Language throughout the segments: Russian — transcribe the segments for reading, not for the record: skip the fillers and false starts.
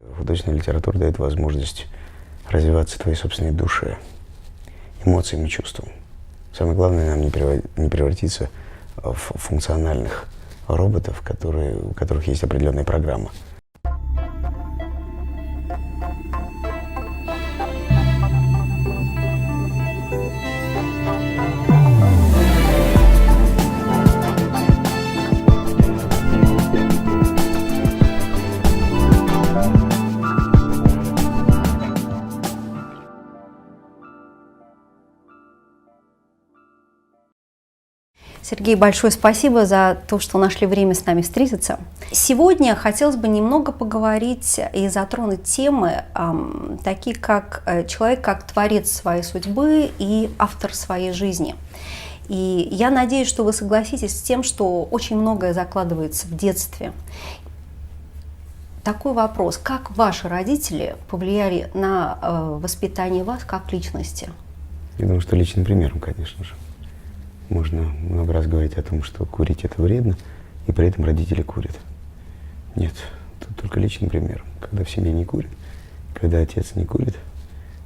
Художественная литература дает возможность развиваться твоей собственной душе, эмоциям и чувствам. Самое главное нам не превратиться в функциональных роботов, у которых есть определенная программа. Сергей, большое спасибо за то, что нашли время с нами встретиться. Сегодня хотелось бы немного поговорить и затронуть темы, такие как человек как творец своей судьбы и автор своей жизни. И я надеюсь, что вы согласитесь с тем, что очень многое закладывается в детстве. Такой вопрос: как ваши родители повлияли на воспитание вас как личности? Я думаю, что личным примером, конечно же. Можно много раз говорить о том, что курить это вредно, и при этом родители курят. Нет, тут только личным примером. Когда в семье не курят, когда отец не курит,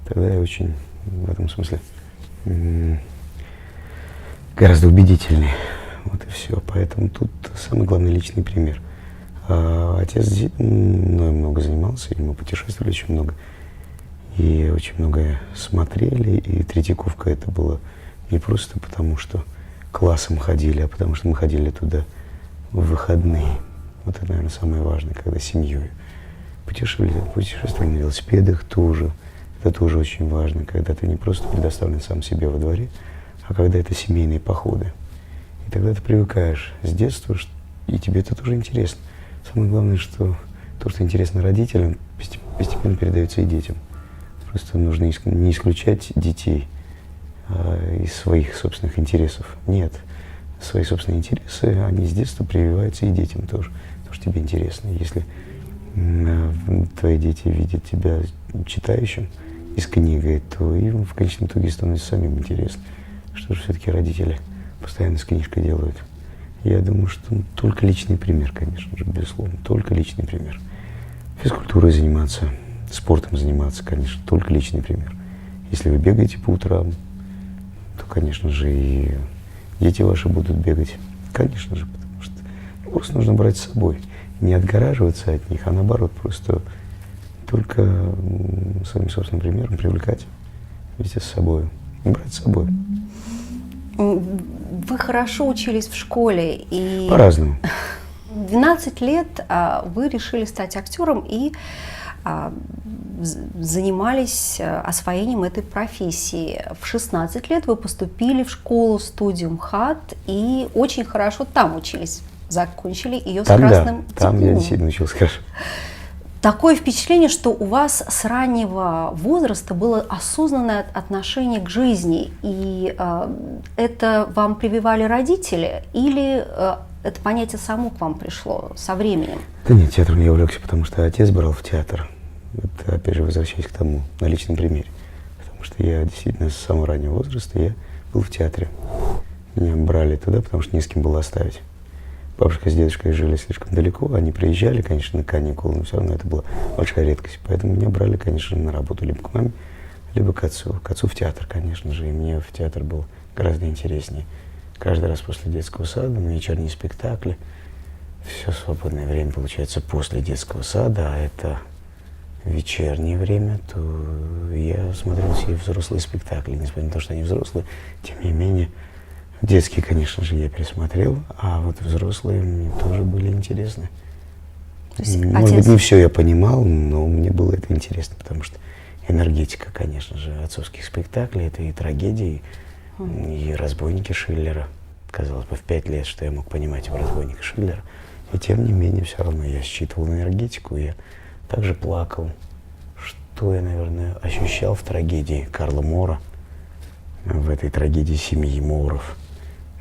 тогда я очень в этом смысле гораздо убедительнее. Вот и все. Поэтому тут самый главный личный пример. Отец мной много занимался, и мы путешествовали очень много. И очень многое смотрели, и Третьяковка это было не просто потому, что классом ходили, а потому что мы ходили туда в выходные. Вот это, наверное, самое важное, когда семьей. Путешествовали на велосипедах тоже. Это тоже очень важно, когда ты не просто предоставлен сам себе во дворе, а когда это семейные походы. И тогда ты привыкаешь с детства, и тебе это тоже интересно. Самое главное, что то, что интересно родителям, постепенно передается и детям. Просто нужно не исключать детей из своих собственных интересов. Нет. Свои собственные интересы, они с детства прививаются и детям тоже. То, что тебе интересно. Если твои дети видят тебя читающим и с книгой, то им в конечном итоге становится самим интересно. Что же все-таки родители постоянно с книжкой делают? Я думаю, что только личный пример, конечно же, безусловно. Только личный пример. Физкультурой заниматься, спортом заниматься, конечно, только личный пример. Если вы бегаете по утрам, то, конечно же, и дети ваши будут бегать. Конечно же, потому что просто нужно брать с собой. Не отгораживаться от них, а наоборот, просто только своим собственным примером привлекать вместе с собой. Брать с собой. Вы хорошо учились в школе. И по-разному. В 12 лет вы решили стать актером и занимались освоением этой профессии. В 16 лет вы поступили в школу-студию МХАТ и очень хорошо там учились. Закончили ее с красным дипломом. Там я действительно учился хорошо. Такое впечатление, что у вас с раннего возраста было осознанное отношение к жизни. И это вам прививали родители или это понятие само к вам пришло со временем? Да нет, театром я увлекся, потому что отец брал в театр. Это, опять же, возвращаясь к тому, на личном примере. Потому что я действительно с самого раннего возраста я был в театре. Меня брали туда, потому что не с кем было оставить. Бабушка с дедушкой жили слишком далеко, они приезжали, конечно, на каникулы, но все равно это была большая редкость. Поэтому меня брали, конечно, на работу либо к маме, либо к отцу. К отцу в театр, конечно же, и мне в театр было гораздо интереснее. Каждый раз после детского сада, на вечерние спектакли, все свободное время получается после детского сада, а это вечернее время, то я смотрел все взрослые спектакли. Несмотря на то, что они взрослые, тем не менее, детские, конечно же, я пересмотрел, а вот взрослые мне тоже были интересны. Может быть, не все я понимал, но мне было это интересно, потому что энергетика, конечно же, отцовских спектаклей, это и трагедии, и разбойники Шиллера. Казалось бы, в 5 лет, что я мог понимать в разбойниках Шиллера. И тем не менее, все равно я считывал энергетику, я также плакал, что я, наверное, ощущал в трагедии Карла Мора, в этой трагедии семьи Моров.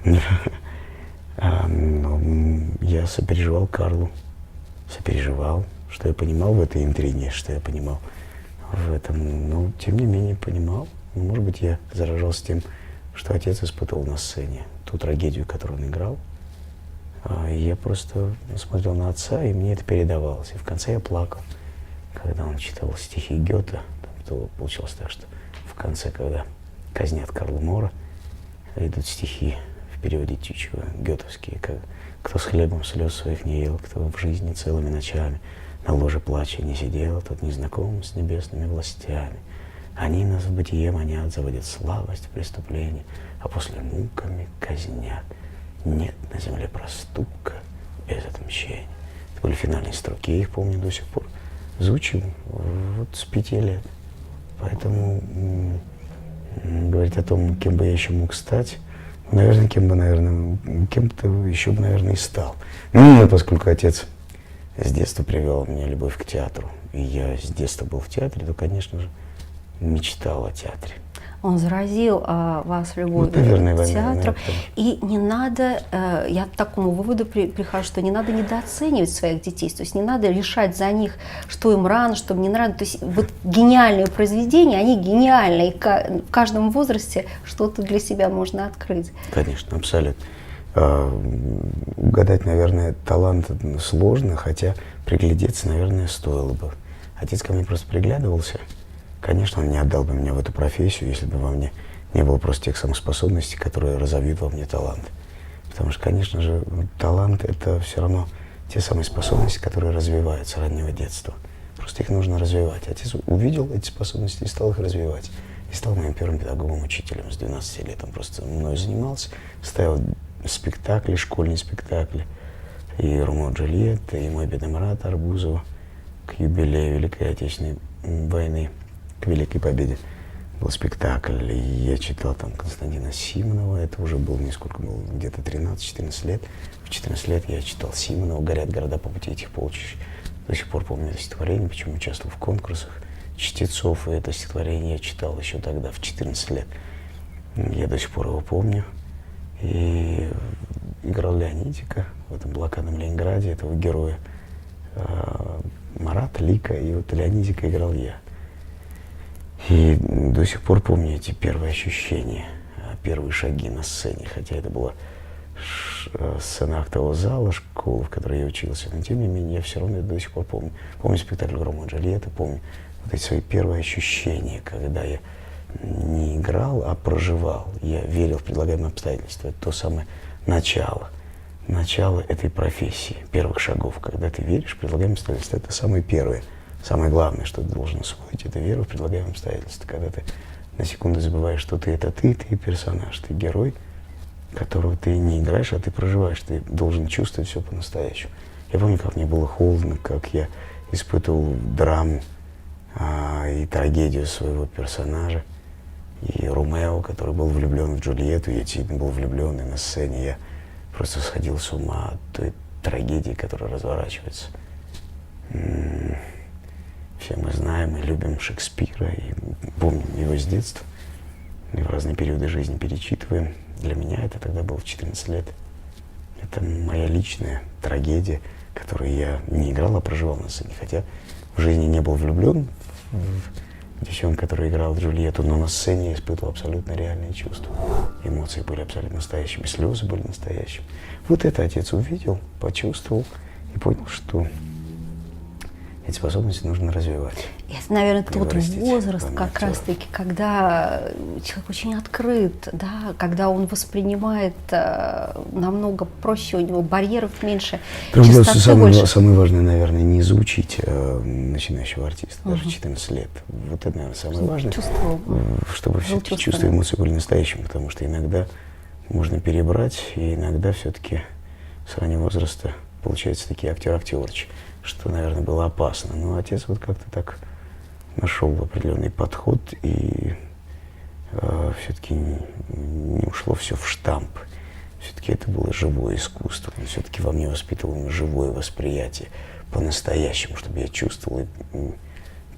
Но я сопереживал Карлу, что я понимал в этой интриге, что я понимал в этом, но тем не менее понимал. Может быть, я заражался тем, что отец испытывал на сцене, ту трагедию, которую он играл. Я просто смотрел на отца, и мне это передавалось. И в конце я плакал. когда он читал стихи Гёте, то получилось так, что в конце, когда казнят Карла Мора, идут стихи в переводе Тютчева, гётовские, как «Кто с хлебом слез своих не ел, кто в жизни целыми ночами на ложе плача не сидел, тот не знаком с небесными властями. Они нас в бытие манят, заводят слабость в преступлении, а после муками казнят. Нет на земле проступка без отмщения». Это были финальные строки, я их помню до сих пор. Звучим вот с 5 лет. Поэтому говорить о том, кем бы я еще мог стать, наверное, кем-то еще бы, наверное, и стал. Ну, поскольку отец с детства привел мне любовь к театру, и я с детства был в театре, то, конечно же, мечтал о театре. Он заразил вас любовью Вот, наверное, к театру. наверное, И не надо, я к такому выводу прихожу, что не надо недооценивать своих детей, то есть не надо решать за них, что им рано, что им не рано. То есть вот гениальные произведения, они гениальны, и в каждом возрасте что-то для себя можно открыть. Конечно, абсолютно. Угадать, наверное, талант сложно, хотя приглядеться, наверное, стоило бы. Отец ко мне просто приглядывался. Конечно, он не отдал бы меня в эту профессию, если бы во мне не было просто тех самых способностей, которые разовьют во мне талант. Потому что, конечно же, талант — это все равно те самые способности, которые развиваются с раннего детства. Просто их нужно развивать. Отец увидел эти способности и стал их развивать. И стал моим первым педагогом-учителем с 12 лет. Он просто мной занимался, ставил спектакли, школьные спектакли. И «Ромео и Джульетта», и «Мой бедный Марат» Арбузова к юбилею Великой Отечественной войны, к Великой Победе был спектакль, и я читал там Константина Симонова, это уже было мне сколько было, где-то 13-14 лет. В 14 лет я читал Симонова «Горят города по пути этих полчищ». До сих пор помню это стихотворение, почему участвовал в конкурсах чтецов, и это стихотворение я читал еще тогда, в 14 лет. Я до сих пор его помню. И играл Леонидика в этом блокадном Ленинграде, этого героя Марата, Лика, и вот Леонидика играл я. И до сих пор помню эти первые ощущения, первые шаги на сцене, хотя это была сцена актового зала школы, в которой я учился, но тем не менее я все равно это до сих пор помню. Помню спектакль «Ромео и Джульетта», помню вот эти свои первые ощущения, когда я не играл, а проживал. Я верил в предлагаемые обстоятельства. Это то самое начало этой профессии, первых шагов, когда ты веришь в предлагаемые обстоятельства. Это самое первое. Самое главное, что ты должен освоить, это вера в предлагаемые обстоятельства. Когда ты на секунду забываешь, что это ты персонаж, ты герой, которого ты не играешь, а ты проживаешь. Ты должен чувствовать все по-настоящему. Я помню, как мне было холодно, как я испытывал драму и трагедию своего персонажа. И Ромео, который был влюблен в Джульетту, я действительно был влюблен, и на сцене я просто сходил с ума от той трагедии, которая разворачивается. Все мы знаем и любим Шекспира, и помним его с детства, и в разные периоды жизни перечитываем. Для меня это тогда было в 14 лет. Это моя личная трагедия, которую я не играл, а проживал на сцене. Хотя в жизни не был влюблен в девчонку, которая играла Джульетту, но на сцене я испытывал абсолютно реальные чувства. Эмоции были абсолютно настоящими, слезы были настоящими. Вот это отец увидел, почувствовал и понял, что эти способности нужно развивать. Это, наверное, тот возраст, как раз-таки, когда человек очень открыт, да, когда он воспринимает намного проще, у него барьеров меньше, частоты больше. Самое важное, наверное, не изучить начинающего артиста, даже 14 лет. Вот это, наверное, самое важное, чтобы все-таки чувства и эмоции были настоящими, потому что иногда можно перебрать, и иногда все-таки с раннего возраста получаются такие актер-актерчи, что, наверное, было опасно. Но отец вот как-то так нашел определенный подход, и все-таки не ушло все в штамп. Все-таки это было живое искусство. Он все-таки во мне воспитывал живое восприятие по-настоящему, чтобы я чувствовал и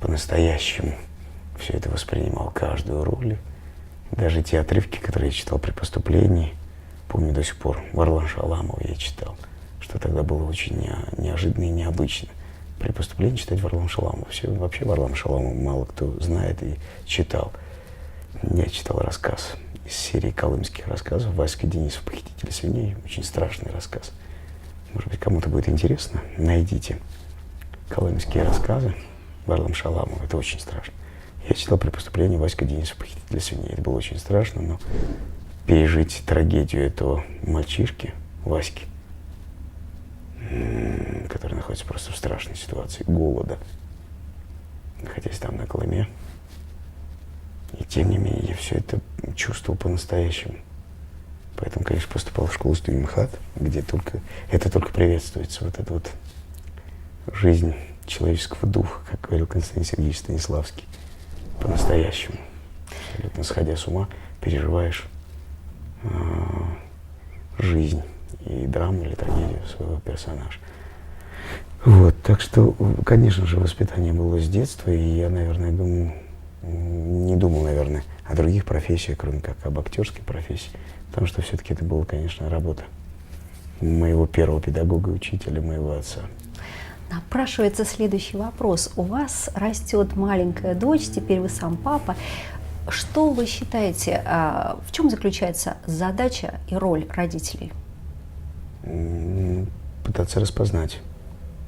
по-настоящему все это воспринимал, каждую роль. Даже те отрывки, которые я читал при поступлении, помню до сих пор, Варлама Шаламова я читал, что тогда было очень неожиданно и необычно. При поступлении читать Варлама Шаламова. Вообще Варлама Шаламова мало кто знает и читал. Я читал рассказ из серии колымских рассказов Васька Денисов «Похититель свиней». Очень страшный рассказ. Может быть, кому-то будет интересно. Найдите колымские рассказы Варлам Шаламов. Это очень страшно. Я читал «При поступлении» Васька Денисов «Похитителя свиней». Это было очень страшно, но пережить трагедию этого мальчишки, Васьки, который находится просто в страшной ситуации голода, находясь там на Колыме. И тем не менее, я все это чувствовал по-настоящему. Поэтому, конечно, поступал в школу студии МХАТ, где это только приветствуется, вот эта вот жизнь человеческого духа, как говорил Константин Сергеевич Станиславский, по-настоящему. Абсолютно сходя с ума, переживаешь жизнь и драму или трагедию своего персонажа. Вот, так что, конечно же, воспитание было с детства, и я, наверное, не думал, наверное, о других профессиях, кроме как об актерской профессии, потому что все-таки это была, конечно, работа моего первого педагога и учителя, моего отца. Напрашивается следующий вопрос. У вас растет маленькая дочь, теперь вы сам папа. Что вы считаете, в чем заключается задача и роль родителей? Пытаться распознать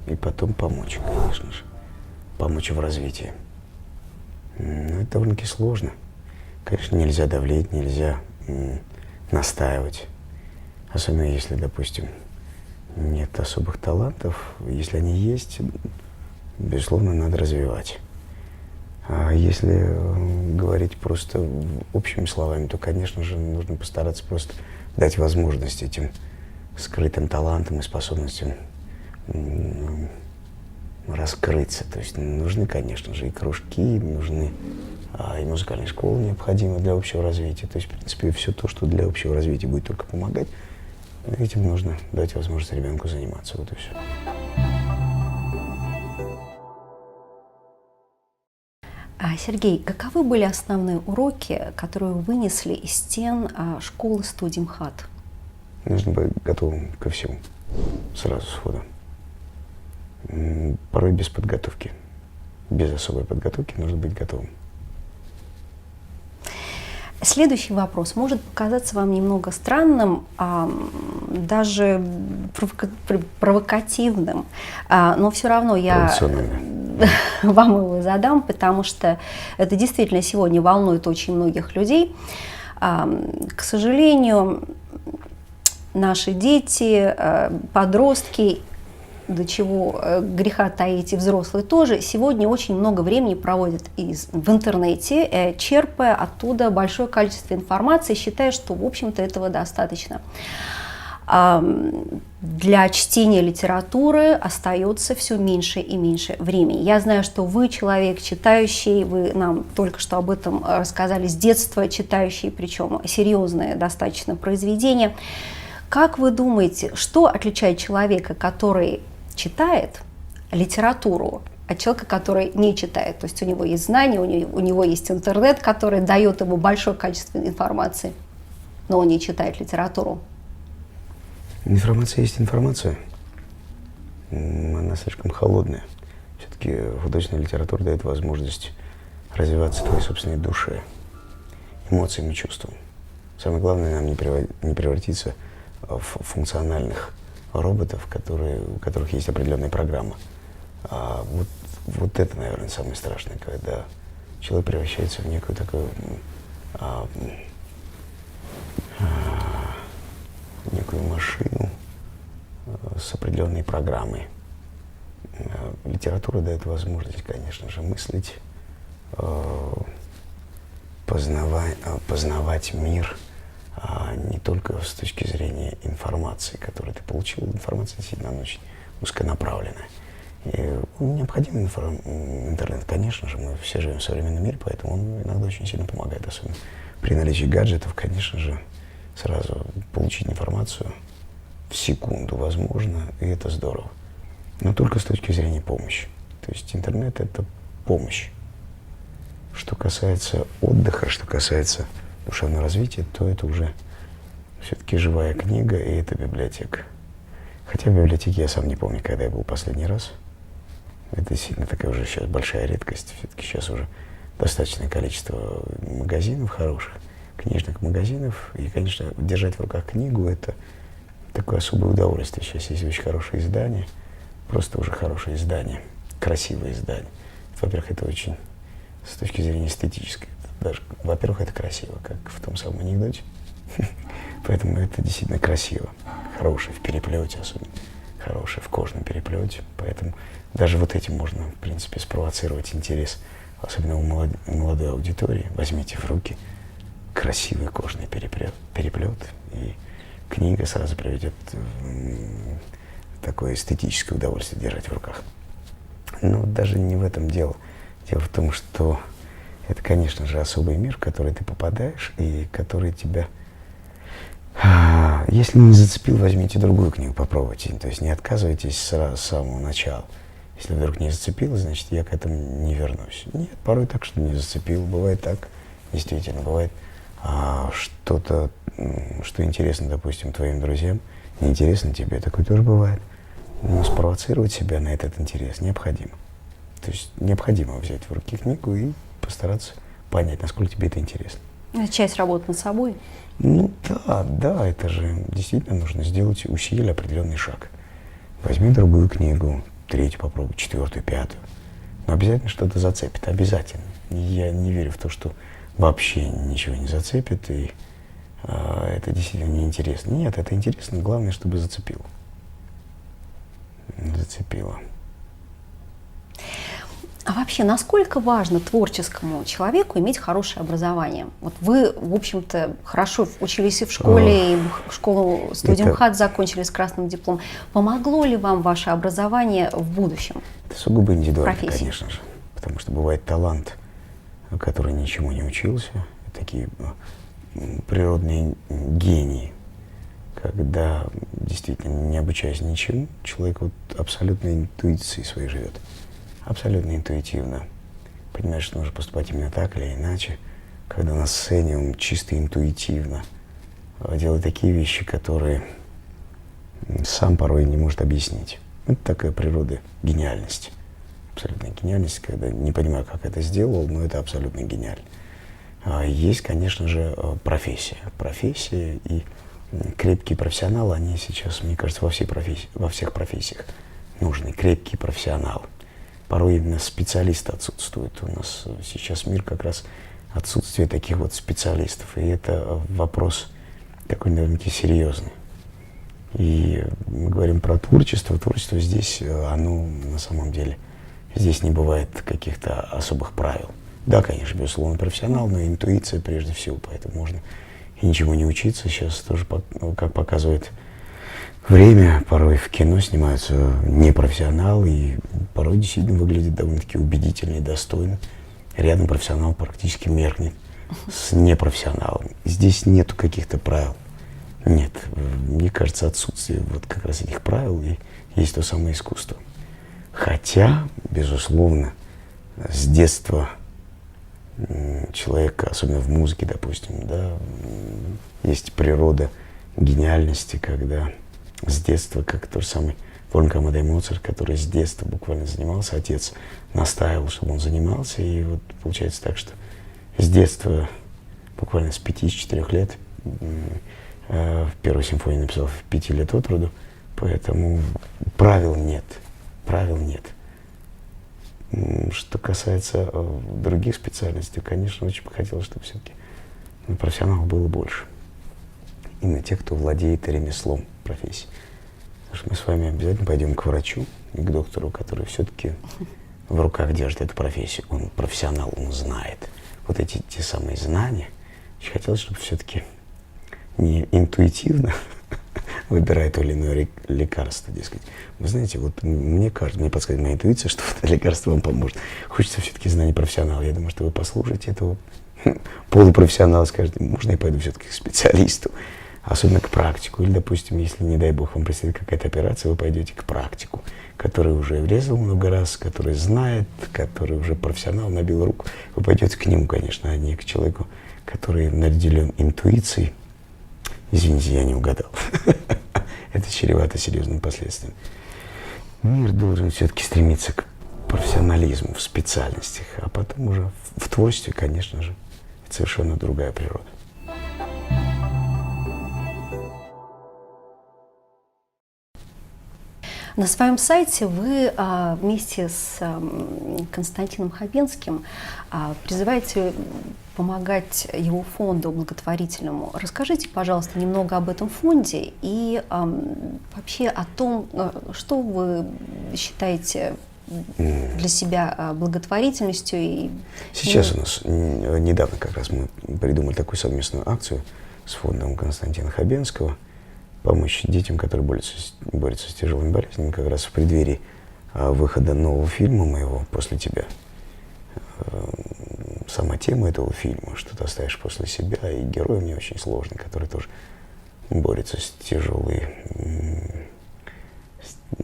и потом помочь, конечно же. Помочь в развитии. Но это довольно-таки сложно. Конечно, нельзя давлеть, нельзя настаивать. Особенно если, допустим, нет особых талантов. Если они есть, безусловно, надо развивать. А если говорить просто общими словами, то, конечно же, нужно постараться просто дать возможность этим скрытым талантам и способностям раскрыться. То есть нужны, конечно же, и кружки, нужны и музыкальные школы необходимы для общего развития. То есть, в принципе, все то, что для общего развития будет только помогать, этим нужно дать возможность ребенку заниматься. Вот и все. Сергей, каковы были основные уроки, которые вы вынесли из стен школы-студии МХАТ? Нужно быть готовым ко всему, сразу сходу. Порой без подготовки, без особой подготовки нужно быть готовым. Следующий вопрос может показаться вам немного странным, даже провокативным, но все равно я вам его задам, потому что это действительно сегодня волнует очень многих людей. К сожалению, наши дети, подростки, до чего греха таить и взрослые тоже, сегодня очень много времени проводят в интернете, черпая оттуда большое количество информации, считая, что, в общем-то, этого достаточно. Для чтения литературы остается все меньше и меньше времени. Я знаю, что вы человек читающий, вы нам только что об этом рассказали, с детства читающий, причем серьезное достаточно произведение. Как вы думаете, что отличает человека, который читает литературу, от человека, который не читает? То есть у него есть знания, у него есть интернет, который дает ему большое количество информации, но он не читает литературу. Информация есть информация. Она слишком холодная. Все-таки художественная литература дает возможность развиваться твоей собственной душе, эмоциям и чувствам. Самое главное, нам не превратиться в функциональных роботов, у которых есть определенная программа. Вот это, наверное, самое страшное, когда человек превращается в некую такую некую машину с определенной программой. Литература дает возможность, конечно же, мыслить, познавать мир не только с точки зрения информации, которую ты получил. Информация действительно очень узконаправленная. И необходим интернет, конечно же, мы все живем в современном мире, поэтому он иногда очень сильно помогает, особенно при наличии гаджетов, конечно же, сразу получить информацию в секунду возможно, и это здорово. Но только с точки зрения помощи. То есть интернет — это помощь. Что касается отдыха, что касается душевного развития, то это уже все-таки живая книга, и это библиотека. Хотя в библиотеке я сам не помню, когда я был последний раз. Это действительно такая уже сейчас большая редкость. Все-таки сейчас уже достаточное количество магазинов хороших, книжных магазинов. И, конечно, держать в руках книгу — это такое особое удовольствие. Сейчас есть очень хорошие издания, просто уже хорошие издания, красивые издания. во-первых, это очень, с точки зрения эстетической, даже, во-первых, это красиво, как в том самом анекдоте. Поэтому это действительно красиво. Хороший в переплете особенно. Хороший в кожном переплете. Поэтому даже вот этим можно, в принципе, спровоцировать интерес, особенно у молодой аудитории. Возьмите в руки красивый кожный переплет, и книга сразу приведет такое эстетическое удовольствие держать в руках. Но даже не в этом дело. Дело в том, что это, конечно же, особый мир, в который ты попадаешь, и который тебя... Если не зацепил, возьмите другую книгу, попробуйте. То есть не отказывайтесь сразу с самого начала. Если вдруг не зацепило, значит, я к этому не вернусь. Нет, порой так, что не зацепил. Бывает так, действительно, бывает что-то, что интересно, допустим, твоим друзьям, неинтересно тебе, такое тоже бывает. Но спровоцировать себя на этот интерес необходимо. То есть необходимо взять в руки книгу и постараться понять, насколько тебе это интересно. Это часть работы над собой. Ну да, это же действительно нужно сделать усилие, определенный шаг. Возьми другую книгу, третью попробуй, четвертую, пятую. Но обязательно что-то зацепит, обязательно. Я не верю в то, что вообще ничего не зацепит, и это действительно неинтересно. Нет, это интересно, главное, чтобы зацепило. Зацепило. А вообще, насколько важно творческому человеку иметь хорошее образование? Вот вы, в общем-то, хорошо учились и в школе, и в школу студию МХАТ закончили с красным дипломом. Помогло ли вам ваше образование в будущем? Это сугубо индивидуально, Профессии. конечно же. Потому что бывает талант, который ничему не учился, такие природные гении, когда действительно, не обучаясь ничему, человек вот абсолютно интуицией своей живет. Абсолютно интуитивно. Понимаешь, что нужно поступать именно так или иначе. Когда на сцене он чисто интуитивно делает такие вещи, которые сам порой не может объяснить. Это такая природа гениальности. Абсолютная гениальность, когда не понимаю, как это сделал, но это абсолютно гениально. Есть, конечно же, профессия. Профессия и крепкие профессионалы, они сейчас, мне кажется, во всех профессиях нужны. Крепкие профессионалы. Порой именно специалисты отсутствуют. У нас сейчас мир как раз отсутствие таких вот специалистов. И это вопрос такой, наверное, серьезный. И мы говорим про творчество. Творчество здесь, оно на самом деле, здесь не бывает каких-то особых правил. Да, конечно, безусловно, профессионал, но интуиция прежде всего. Поэтому можно и ничему не учиться. Сейчас тоже, как показывает время, порой в кино снимаются непрофессионалы, и порой действительно выглядит довольно-таки убедительно и достойно. Рядом профессионал практически меркнет с непрофессионалом. Здесь нету каких-то правил. Нет, мне кажется, отсутствие вот как раз этих правил и есть то самое искусство. Хотя, безусловно, с детства человека, особенно в музыке, допустим, да, есть природа гениальности, когда с детства, как тот же самый Вольфганг Амадей Моцарт, который с детства буквально занимался, отец настаивал, чтобы он занимался, и вот получается так, что с детства, буквально с 5-4 лет, первую симфонию написал в 5 лет от роду, поэтому правил нет. Что касается других специальностей, конечно, очень бы хотелось, чтобы все-таки профессионалов было больше. Именно тех, кто владеет ремеслом профессии. Потому что мы с вами обязательно пойдем к врачу и к доктору, который все-таки в руках держит эту профессию. Он профессионал, он знает. Вот эти те самые знания. Очень хотелось, чтобы все-таки не интуитивно выбирая то или иное лекарство, дескать. Вы знаете, вот мне кажется, мне подсказывает моя интуиция, что это лекарство вам поможет. Хочется все-таки знаний профессионала. Я думаю, что вы послушаете этого полупрофессионала, скажете, можно я пойду все-таки к специалисту, особенно к практику. Или, допустим, если, не дай бог, вам предстоит какая-то операция, вы пойдете к практику, который уже врезал много раз, который знает, который уже профессионал, набил руку. Вы пойдете к нему, конечно, а не к человеку, который наделен интуицией. Извините, я не угадал. Это чревато серьезными последствиями. Мир должен все-таки стремиться к профессионализму в специальностях, а потом уже в творчестве, конечно же, это совершенно другая природа. На своем сайте вы вместе с Константином Хабенским призываете помогать его фонду благотворительному. Расскажите, пожалуйста, немного об этом фонде и вообще о том, что вы считаете для себя благотворительностью. И, Сейчас у нас, недавно как раз мы придумали такую совместную акцию с фондом Константина Хабенского, помочь детям, которые борются с тяжелыми болезнями, как раз в преддверии выхода нового фильма моего «После тебя». Сама тема этого фильма, что ты оставишь после себя, и герой мне очень сложный, который тоже борется с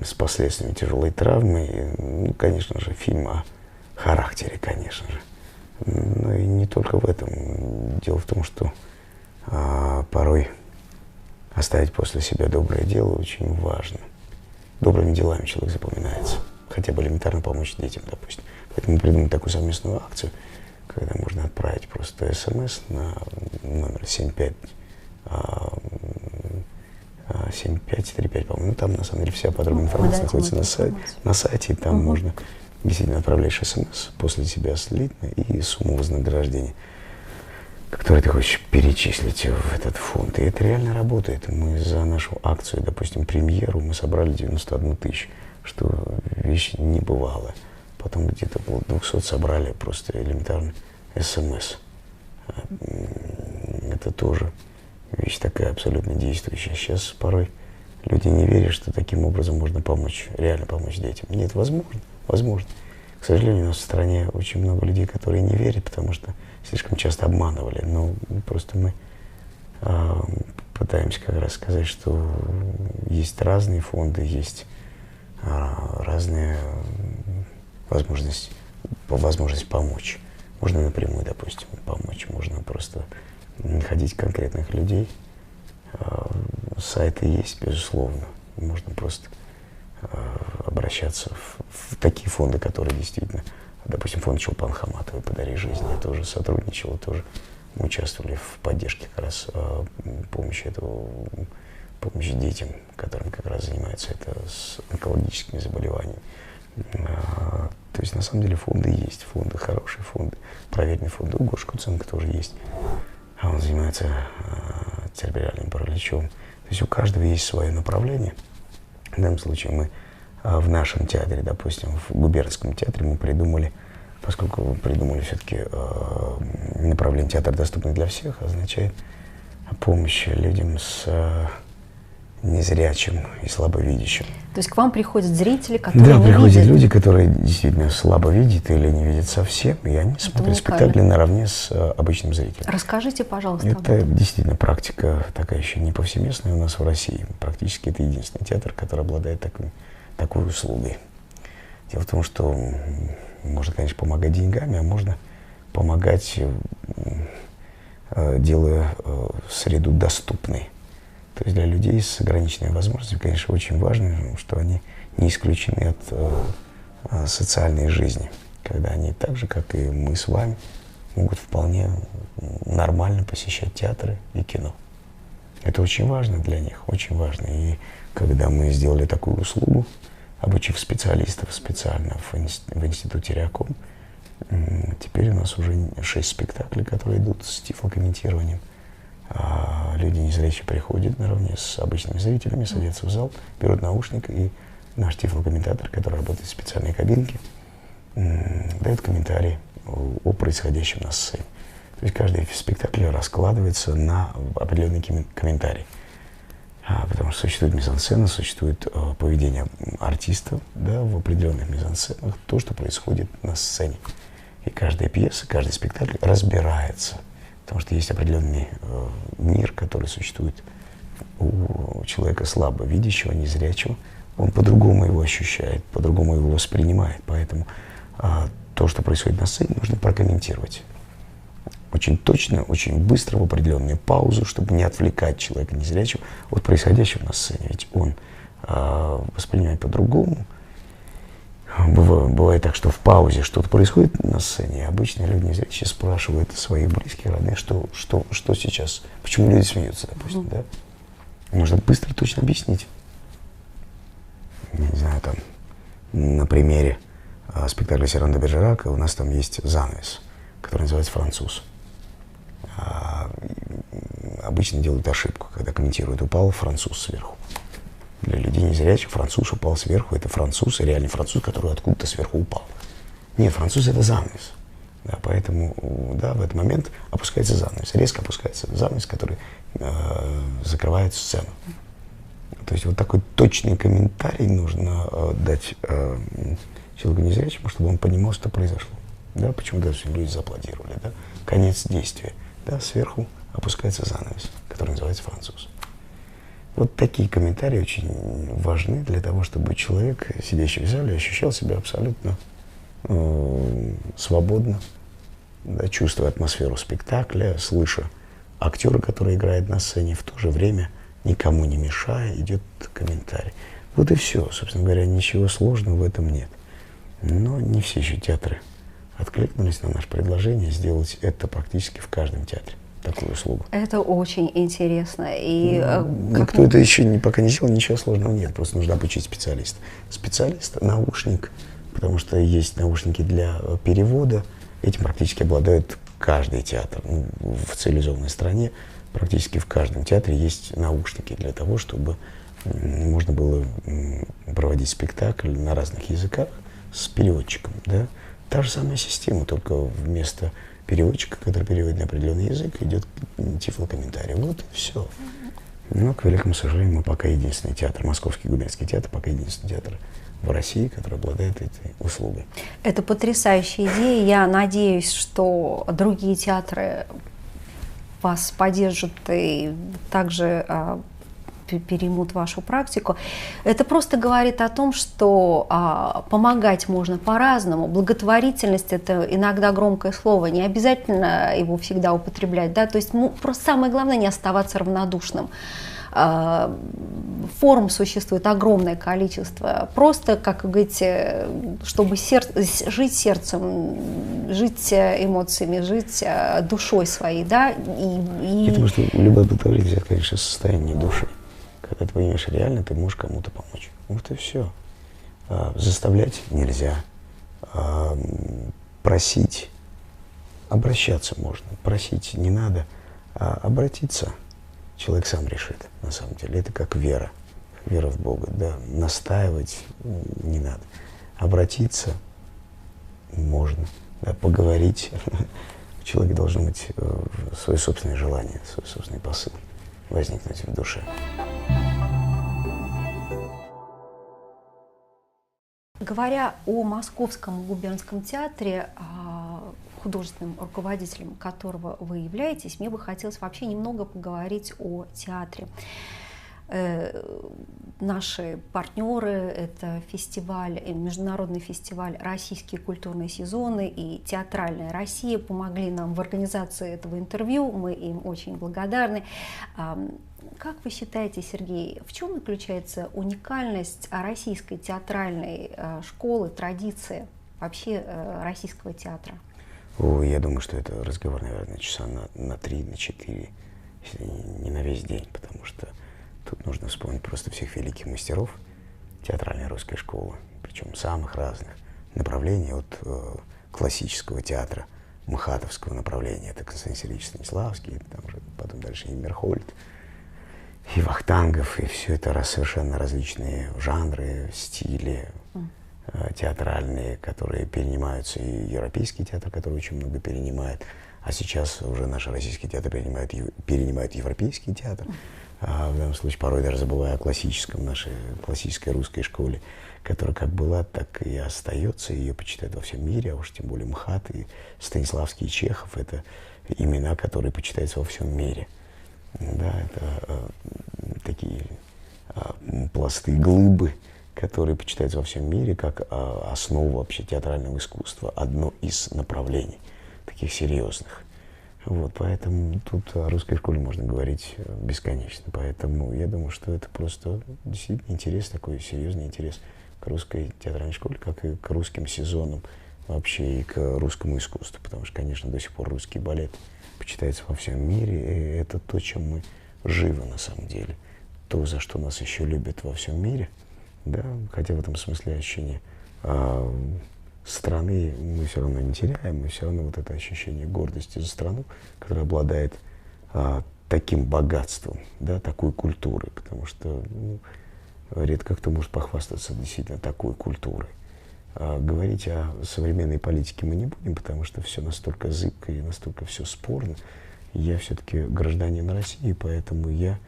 с последствиями тяжелой травмы. И, ну, конечно же, фильм о характере, конечно же. Но и не только в этом. Дело в том, что порой оставить после себя доброе дело очень важно. Добрыми делами человек запоминается. Хотя бы элементарно помочь детям, допустим. Поэтому мы придумали такую совместную акцию, когда можно отправить просто смс на номер 7535, по-моему. Ну, там, на самом деле, вся подробная информация находится на сайте, и там можно действительно отправляешь смс, после себя слитно и сумму вознаграждения, который ты хочешь перечислить в этот фонд. И это реально работает. Мы за нашу акцию, допустим, премьеру, мы собрали 91 тысячу, что вещь небывалая. Потом где-то около 200 собрали просто элементарно СМС. Это тоже вещь такая абсолютно действующая. Сейчас порой люди не верят, что таким образом можно помочь, реально помочь детям. Нет, возможно, возможно. К сожалению, у нас в стране очень много людей, которые не верят, потому что слишком часто обманывали. Но просто мы пытаемся как раз сказать, что есть разные фонды, есть разные возможность помочь. Можно напрямую, допустим, помочь, можно просто находить конкретных людей. Сайты есть, безусловно. Можно просто обращаться в такие фонды, которые действительно, допустим, фонд Чулпан Хаматовой «Подари жизнь». Я тоже сотрудничал, тоже мы участвовали в поддержке как раз помощи детям, которым как раз занимаются это с онкологическими заболеваниями. То есть, на самом деле, фонды есть, фонды хорошие, фонды, проверенные фонды. У Гоши Куценко тоже есть. Он занимается церебральным параличом. То есть у каждого есть свое направление. В данном случае мы в нашем театре, допустим, в губернском театре мы придумали, поскольку придумали все-таки направление «Театр доступный для всех», означает помощь людям с незрячим и слабовидящим. То есть к вам приходят зрители, которые Да, не приходят видят. люди, которые действительно слабо видят или не видят совсем, и они смотрят спектакли наравне с обычным зрителем. Расскажите, пожалуйста, об Это этом. действительно практика такая еще не повсеместная у нас в России. Практически это единственный театр, который обладает такой услугой. Дело в том, что можно, конечно, помогать деньгами, а можно помогать, делая среду доступной. То есть для людей с ограниченными возможностями, конечно, очень важно, что они не исключены от социальной жизни, когда они так же, как и мы с вами, могут вполне нормально посещать театры и кино. Это очень важно для них, очень важно. И когда мы сделали такую услугу, обучив специалистов специально в институте Ряком, теперь у нас уже 6 спектаклей, которые идут с тифлокомментированием. Люди незрячие приходят наравне с обычными зрителями, садятся в зал, берут наушник, и наш тифлокомментатор, который работает в специальной кабинке, дает комментарий о происходящем на сцене. То есть каждый спектакль раскладывается на определенный комментарий. Потому что существует мизансцена, существует поведение артиста, да, в определенных мизансценах, то, что происходит на сцене. И каждая пьеса, каждый спектакль разбирается. Потому что есть определенный мир, который существует у человека слабо видящего, незрячего. Он по-другому его ощущает, по-другому его воспринимает. Поэтому то, что происходит на сцене, нужно прокомментировать. Очень точно, очень быстро, в определенные паузы, чтобы не отвлекать человека незрячего от происходящего на сцене. Ведь он воспринимает по-другому. Бывает так, что в паузе что-то происходит на сцене, и обычно люди незрячие спрашивают своих близких, родных, что сейчас, почему люди смеются, допустим, да? Можно быстро, точно объяснить. не знаю, там, на примере спектакля Сирано де Бержерака у нас там есть занавес, который называется «Француз». Обычно делают ошибку, когда комментируют «упал француз сверху». Для людей незрячих француз упал сверху, это француз, реальный француз, который откуда-то сверху упал. Нет, француз — это занавес. Да, поэтому, да, в этот момент опускается занавес, резко опускается занавес, который закрывает сцену. То есть вот такой точный комментарий нужно дать человеку незрячему, чтобы он понимал, что произошло. Да, почему даже люди зааплодировали, да? Конец действия. Да, сверху опускается занавес, который называется «Француз». Вот такие комментарии очень важны для того, чтобы человек, сидящий в зале, ощущал себя абсолютно свободно, да, чувствуя атмосферу спектакля, слыша актера, который играет на сцене, в то же время никому не мешая, идет комментарий. Вот и все. Собственно говоря, ничего сложного в этом нет. Но не все еще театры откликнулись на наше предложение сделать это практически в каждом театре, такую услугу. Это очень интересно. И, никто это еще пока не сделал, ничего сложного нет. Просто нужно обучить специалиста. Специалист, наушник, потому что есть наушники для перевода. Этим практически обладает каждый театр. Ну, в цивилизованной стране практически в каждом театре есть наушники для того, чтобы можно было проводить спектакль на разных языках с переводчиком. Да? Та же самая система, только вместо переводчика, который переводит на определенный язык, идет тифлокомментарий. Вот и все. Но, к великому сожалению, мы пока единственный театр, Московский губернский театр, пока единственный театр в России, который обладает этой услугой. Это потрясающая идея. Я надеюсь, что другие театры вас поддержат и также переймут вашу практику. Это просто говорит о том, что помогать можно по-разному. Благотворительность — это иногда громкое слово, не обязательно его всегда употреблять. Да? То есть просто самое главное — не оставаться равнодушным. Форм существует огромное количество. Просто, как вы говорите, чтобы жить сердцем, жить эмоциями, жить душой своей. Да? Потому что любая благотворительность — это, конечно, состояние души. Когда ты понимаешь, реально ты можешь кому-то помочь. Вот и все. Заставлять нельзя. Просить, обращаться можно. Просить не надо, а обратиться человек сам решит, на самом деле. Это как вера. Вера в Бога. Да. Настаивать не надо. Обратиться можно. Да. Поговорить. У человека должно быть свое собственное желание, свой собственный посыл возникнуть в душе. Говоря о Московском губернском театре, художественным руководителем которого вы являетесь, мне бы хотелось вообще немного поговорить о театре. Наши партнеры — это фестиваль, международный фестиваль «Российские культурные сезоны» и «Театральная Россия» помогли нам в организации этого интервью. Мы им очень благодарны. Как вы считаете, Сергей, в чем заключается уникальность российской театральной школы, традиции вообще российского театра? Я думаю, что это разговор, наверное, часа на 3, на 4, если не на весь день, потому что тут нужно вспомнить просто всех великих мастеров театральной русской школы, причем самых разных направлений, от классического театра, мхатовского направления, это Константин Сергеевич Станиславский, там же потом дальше и Мерхольд, и Вахтангов, и все это совершенно различные жанры, стили театральные, которые перенимаются, и европейский театр, который очень много перенимает, а сейчас уже наш российский театр перенимает европейский театр. В данном случае порой даже забывая о классическом, нашей классической русской школе, которая как была, так и остается, ее почитают во всем мире, а уж тем более МХАТ, и Станиславский, и Чехов — это имена, которые почитаются во всем мире. Да, это такие пласты, глыбы, которые почитаются во всем мире как основу вообще театрального искусства, одно из направлений, таких серьезных. Вот, поэтому тут о русской школе можно говорить бесконечно. Поэтому я думаю, что это просто действительно интерес, такой серьезный интерес к русской театральной школе, как и к русским сезонам вообще, и к русскому искусству. Потому что, конечно, до сих пор русский балет почитается во всем мире, и это то, чем мы живы на самом деле. То, за что нас еще любят во всем мире, да, хотя в этом смысле ощущение страны мы все равно не теряем, мы все равно вот это ощущение гордости за страну, которая обладает таким богатством, да, такой культурой, потому что редко кто может похвастаться действительно такой культурой. Говорить о современной политике мы не будем, потому что все настолько зыбко и настолько все спорно. Я все-таки гражданин России, поэтому я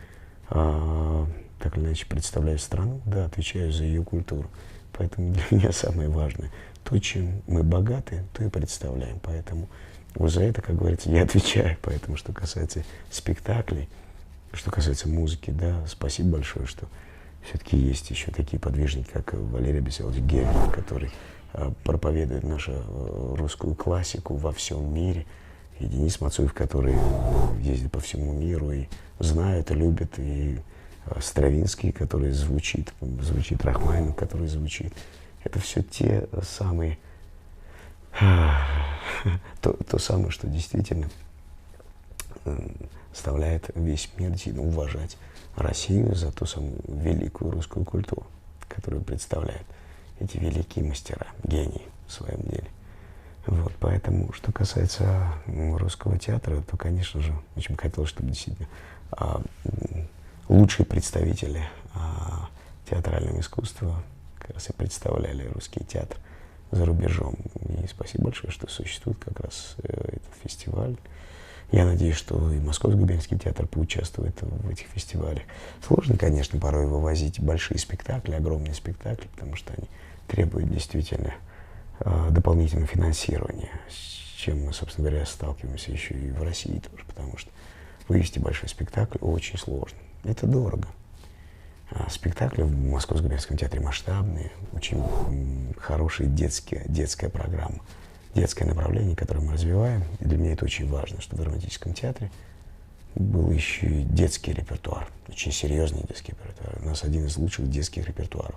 так или иначе представляю страну, да, отвечаю за ее культуру. Поэтому для меня самое важное, то, чем мы богаты, то и представляем. Поэтому вот за это, как говорится, я отвечаю. Поэтому, что касается спектаклей, что касается музыки, да, спасибо большое, что все-таки есть еще такие подвижники, как Валерий Абисалович Гевель, который проповедует нашу русскую классику во всем мире. И Денис Мацуев, который ездит по всему миру и знает, и любит, и Стравинский, который звучит Рахманинов, который звучит. Это все те самые, то самое, что действительно заставляет весь мир действительно уважать Россию за ту самую великую русскую культуру, которую представляют эти великие мастера, гении в своем деле. Вот, поэтому, что касается русского театра, то, конечно же, очень бы хотелось, чтобы действительно лучшие представители театрального искусства как раз и представляли русский театр за рубежом. И спасибо большое, что существует как раз этот фестиваль. Я надеюсь, что и Московский губернский театр поучаствует в этих фестивалях. Сложно, конечно, порой вывозить большие спектакли, огромные спектакли, потому что они требуют действительно дополнительного финансирования, с чем мы, собственно говоря, сталкиваемся еще и в России тоже, потому что вывести большой спектакль очень сложно. Это дорого. Спектакли в Московском губернском театре масштабные, очень хорошая детская программа, детское направление, которое мы развиваем. И для меня это очень важно, что в драматическом театре был еще и детский репертуар, очень серьезный детский репертуар. У нас один из лучших детских репертуаров.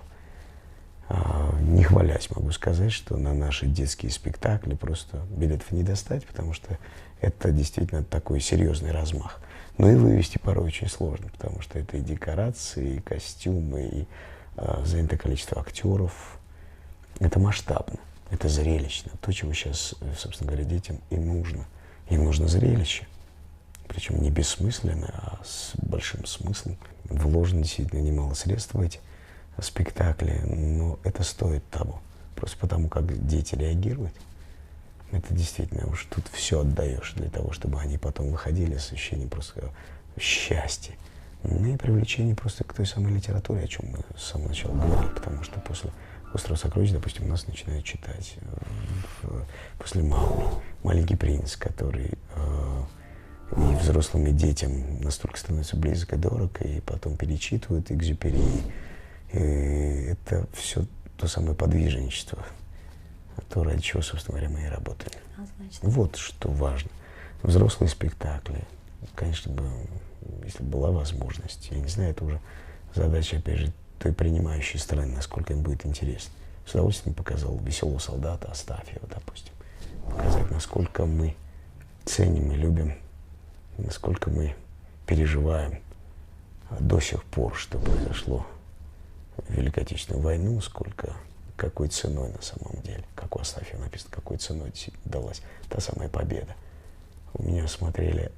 Не хвалясь, могу сказать, что на наши детские спектакли просто билетов не достать, потому что это действительно такой серьезный размах. Но и вывести порой очень сложно, потому что это и декорации, и костюмы, и занятое количество актеров. Это масштабно, это зрелищно. То, чего сейчас, собственно говоря, детям и нужно. Им нужно зрелище. Причем не бессмысленно, а с большим смыслом. Вложено действительно немало средств в эти спектакли, но это стоит того. Просто потому, как дети реагируют. Это действительно уж тут все отдаешь для того, чтобы они потом выходили с ощущением просто счастья. Ну и привлечение просто к той самой литературе, о чем мы с самого начала говорили, потому что после «Острова сокровищ», допустим, нас начинают читать после «Маугли», «Маленький принц», который и взрослым, и детям настолько становится близко и дорог, и потом перечитывают Экзюпери. И это все то самое подвижничество, то, ради чего, собственно говоря, мы и работаем. Вот что важно. Взрослые спектакли, конечно, если бы была возможность, я не знаю, это уже задача, опять же, той принимающей стороны, насколько им будет интересно. С удовольствием показал «Веселого солдата» Астафьева, допустим. Показать, насколько мы ценим и любим, насколько мы переживаем до сих пор, что произошло в Великой Отечественную войну, какой ценой на самом деле, как у Астафьева написано, какой ценой действительно далась та самая победа. У меня смотрели,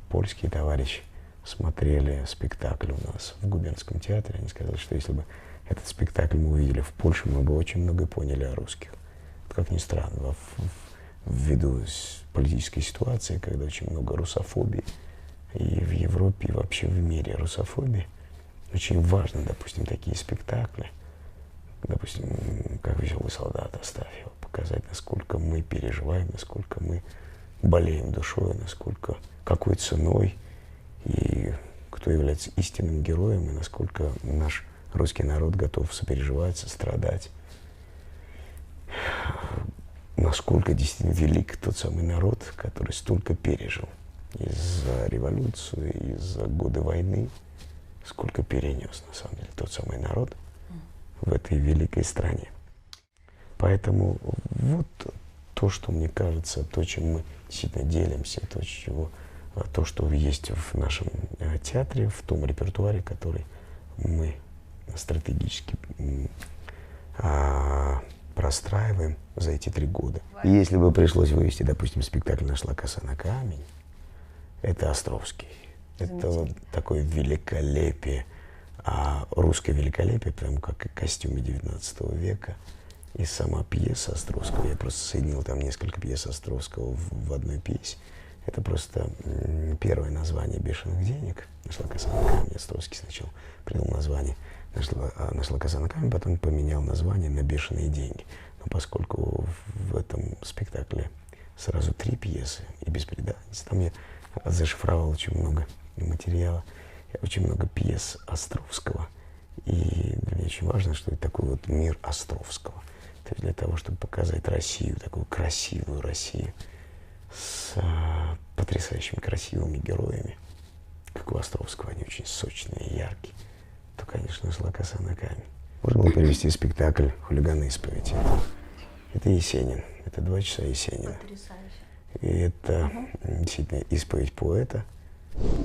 польские товарищи смотрели спектакль у нас в губернском театре. Они сказали, что если бы этот спектакль мы увидели в Польше, мы бы очень многое поняли о русских. Как ни странно, ввиду политической ситуации, когда очень много русофобии и в Европе, и вообще в мире русофобии, очень важно, допустим, такие спектакли, допустим, как «Веселый солдат» Астафьева, показать, насколько мы переживаем, насколько мы болеем душой, насколько, какой ценой, и кто является истинным героем, и насколько наш русский народ готов сопереживать, сострадать, насколько действительно велик тот самый народ, который столько пережил и за революцию, и за годы войны, сколько перенес, на самом деле, тот самый народ в этой великой стране. Поэтому вот то, что мне кажется, то, чем мы действительно делимся, то, что есть в нашем театре, в том репертуаре, который мы стратегически простраиваем за эти 3 года. И если бы пришлось вывести, допустим, спектакль «Нашла коса на камень», это Островский. Это вот такое великолепие, русское великолепие, прям как и костюмы 19 века. И сама пьеса Островского, я просто соединил там несколько пьес Островского в одной пьесе. Это просто первое название «Бешеных денег». «Нашла коса на камень». Островский сначала придумал название «Нашла коса на камень», потом поменял название на «Бешеные деньги». Но поскольку в этом спектакле сразу 3 пьесы и «Бесприданница», там я зашифровал очень много материала, очень много пьес Островского. И для меня очень важно, что это такой вот мир Островского. То есть для того, чтобы показать Россию, такую красивую Россию, с потрясающими красивыми героями, как у Островского, они очень сочные, яркие, то, конечно, «Нашла коса на камень». Можно было перевести спектакль «Хулиганы исповеди». Это Есенин, это 2 часа Есенина. Потрясающе. И это действительно исповедь поэта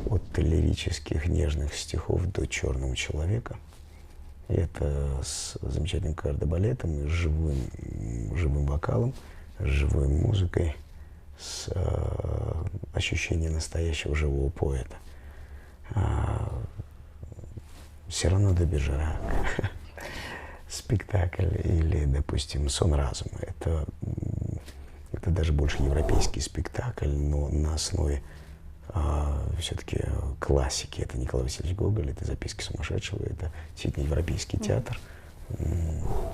от лирических нежных стихов до «Черного человека». И это с замечательным кардебалетом, с живым вокалом, с живой музыкой, с ощущением настоящего живого поэта. «Сирано де Бержерак», спектакль, или, допустим, «Сон разума». Это даже больше европейский спектакль, но на основе все-таки классики. Это Николай Васильевич Гоголь, это «Записки сумасшедшего», это действительно европейский театр,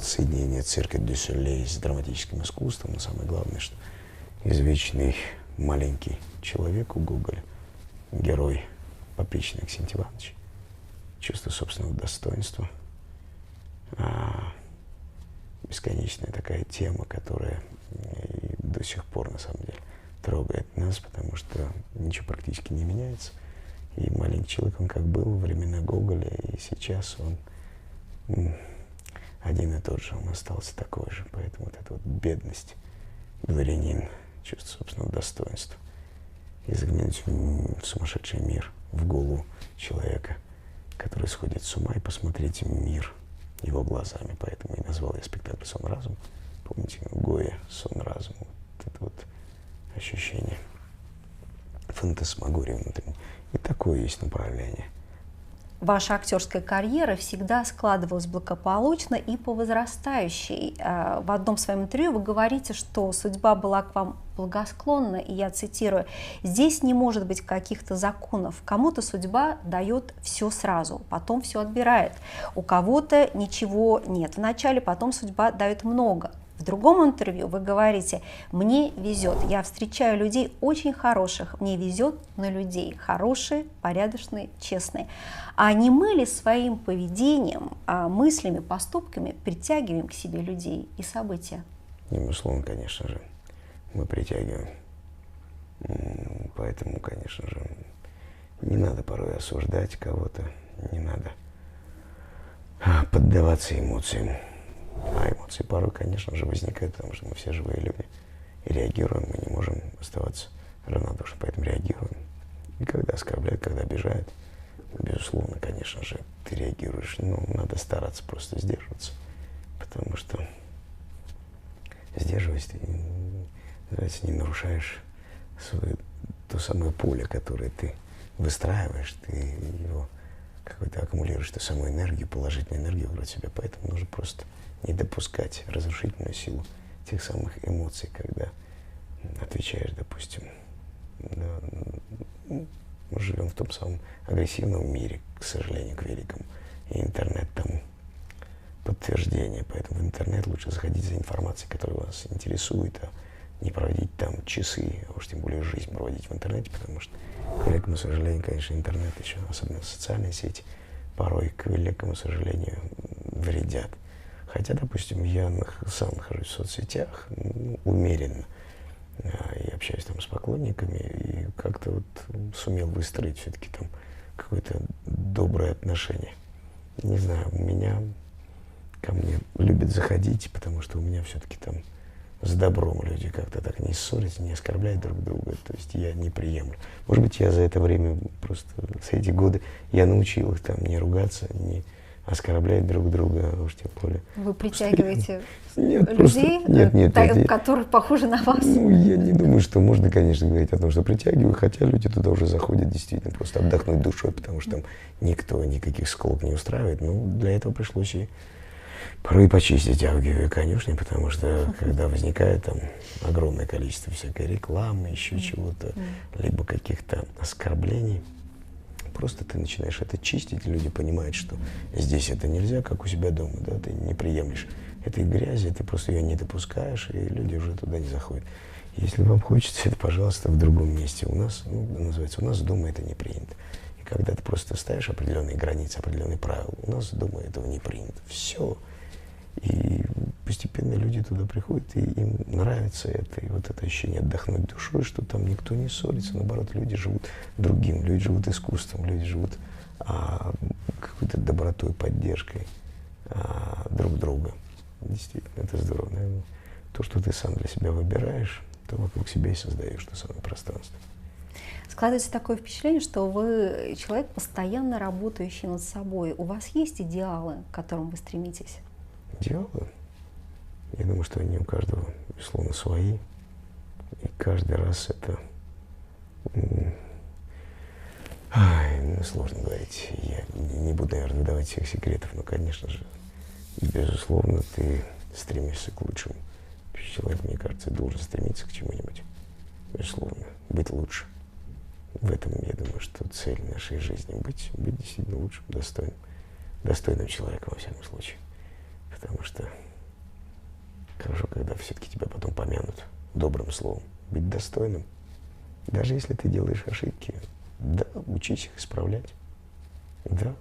соединение цирка дю солей с драматическим искусством, но самое главное, что извечный маленький человек у Гоголя, герой Попричный Аксентий Иванович, чувство собственного достоинства, бесконечная такая тема, которая и до сих пор, на самом деле, трогает нас, потому что ничего практически не меняется. И маленький человек, он как был во времена Гоголя, и сейчас он один и тот же, он остался такой же. Поэтому вот эта вот бедность, дворянин, чувство собственного достоинства. И заглянуть в сумасшедший мир, в голову человека, который сходит с ума, и посмотреть мир его глазами. Поэтому и назвал я спектакль «Сон разум». Помните, Гоя «Сон разум». Вот это вот ощущение фантасмагории внутренней. И такое есть направление. Ваша актерская карьера всегда складывалась благополучно и по возрастающей. В одном своем интервью вы говорите, что судьба была к вам благосклонна, и я цитирую: «Здесь не может быть каких-то законов. Кому-то судьба дает все сразу, потом все отбирает. У кого-то ничего нет вначале, потом судьба дает много». В другом интервью вы говорите: «Мне везет, я встречаю людей очень хороших, мне везет на людей, хорошие, порядочные, честные». А не мы ли своим поведением, мыслями, поступками притягиваем к себе людей и события? Безусловно, конечно же, мы притягиваем. Поэтому, конечно же, не надо порой осуждать кого-то, не надо поддаваться эмоциям. А эмоции порой, конечно же, возникают, потому что мы все живые люди. И реагируем, мы не можем оставаться равнодушны, поэтому реагируем. И когда оскорбляют, когда обижают, безусловно, конечно же, ты реагируешь. Но надо стараться просто сдерживаться, потому что, сдерживаясь, ты, называется, не нарушаешь то самое поле, которое ты выстраиваешь, ты его какой-то аккумулируешь, ту самую энергию, положительную энергию вокруг себя. Поэтому нужно просто не допускать разрушительную силу тех самых эмоций, когда отвечаешь, допустим, мы живем в том самом агрессивном мире, к сожалению, к великому, и интернет тому подтверждение, поэтому в интернет лучше заходить за информацией, которая вас интересует, а не проводить там часы, а уж тем более жизнь проводить в интернете, потому что, к великому сожалению, конечно, интернет еще, особенно социальные сети, порой, к великому сожалению, вредят. Хотя, допустим, я сам нахожусь в соцсетях, умеренно, и общаюсь там с поклонниками, и как-то вот сумел выстроить все-таки там какое-то доброе отношение. Не знаю, ко мне любят заходить, потому что у меня все-таки там с добром люди как-то так не ссорятся, не оскорбляют друг друга, то есть я не приемлю. Может быть, я за это время, просто за эти годы, я научил их там не ругаться, не оскорблять друг друга, уж тем более. Вы притягиваете Нет, людей, нет, которые похожи на вас? Ну, я не думаю, что можно, конечно, говорить о том, что притягиваю, хотя люди туда уже заходят действительно просто отдохнуть душой, потому что там никто никаких склок не устраивает. Ну, для этого пришлось и порой почистить аудио конюшни, потому что когда возникает там огромное количество всякой рекламы, еще чего-то, либо каких-то оскорблений, просто ты начинаешь это чистить, люди понимают, что здесь это нельзя, как у себя дома, да, ты не приемлешь этой грязи, ты просто ее не допускаешь, и люди уже туда не заходят. Если вам хочется, это, пожалуйста, в другом месте. У нас, называется, у нас дома это не принято. И когда ты просто ставишь определенные границы, определенные правила, у нас дома этого не принято. Все. И постепенно люди туда приходят, и им нравится это, и вот это ощущение отдохнуть душой, что там никто не ссорится, наоборот, люди живут другим, люди живут искусством, люди живут какой-то добротой, поддержкой друг друга. Действительно, это здорово. Наверное, то, что ты сам для себя выбираешь, то вокруг себя и создаешь то самое пространство. Складывается такое впечатление, что вы человек, постоянно работающий над собой. У вас есть идеалы, к которым вы стремитесь? Идеалы? Я думаю, что они у каждого, безусловно, свои. И каждый раз это... сложно говорить. Я не буду, наверное, выдавать всех секретов, но, конечно же, безусловно, ты стремишься к лучшему. Человек, мне кажется, должен стремиться к чему-нибудь. Безусловно, быть лучше. В этом, я думаю, что цель нашей жизни — быть действительно лучшим, достойным человеком, во всяком случае. Потому что хорошо, когда все-таки тебя потом помянут добрым словом. Быть достойным. Даже если ты делаешь ошибки, да, учись их исправлять. Да.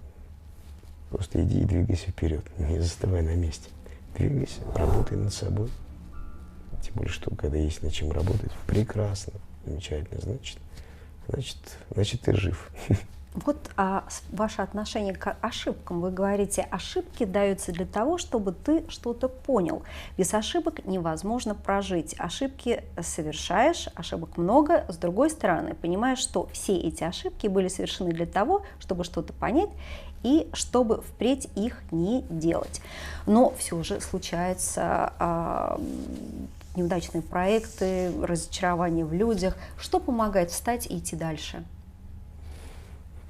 Просто иди и двигайся вперед. Не застывай на месте. Двигайся, работай над собой. Тем более, что когда есть над чем работать, прекрасно, замечательно, значит ты жив. Вот ваше отношение к ошибкам. Вы говорите, ошибки даются для того, чтобы ты что-то понял. Без ошибок невозможно прожить. Ошибки совершаешь, ошибок много. С другой стороны, понимаешь, что все эти ошибки были совершены для того, чтобы что-то понять и чтобы впредь их не делать. Но все же случаются неудачные проекты, разочарование в людях. Что помогает встать и идти дальше?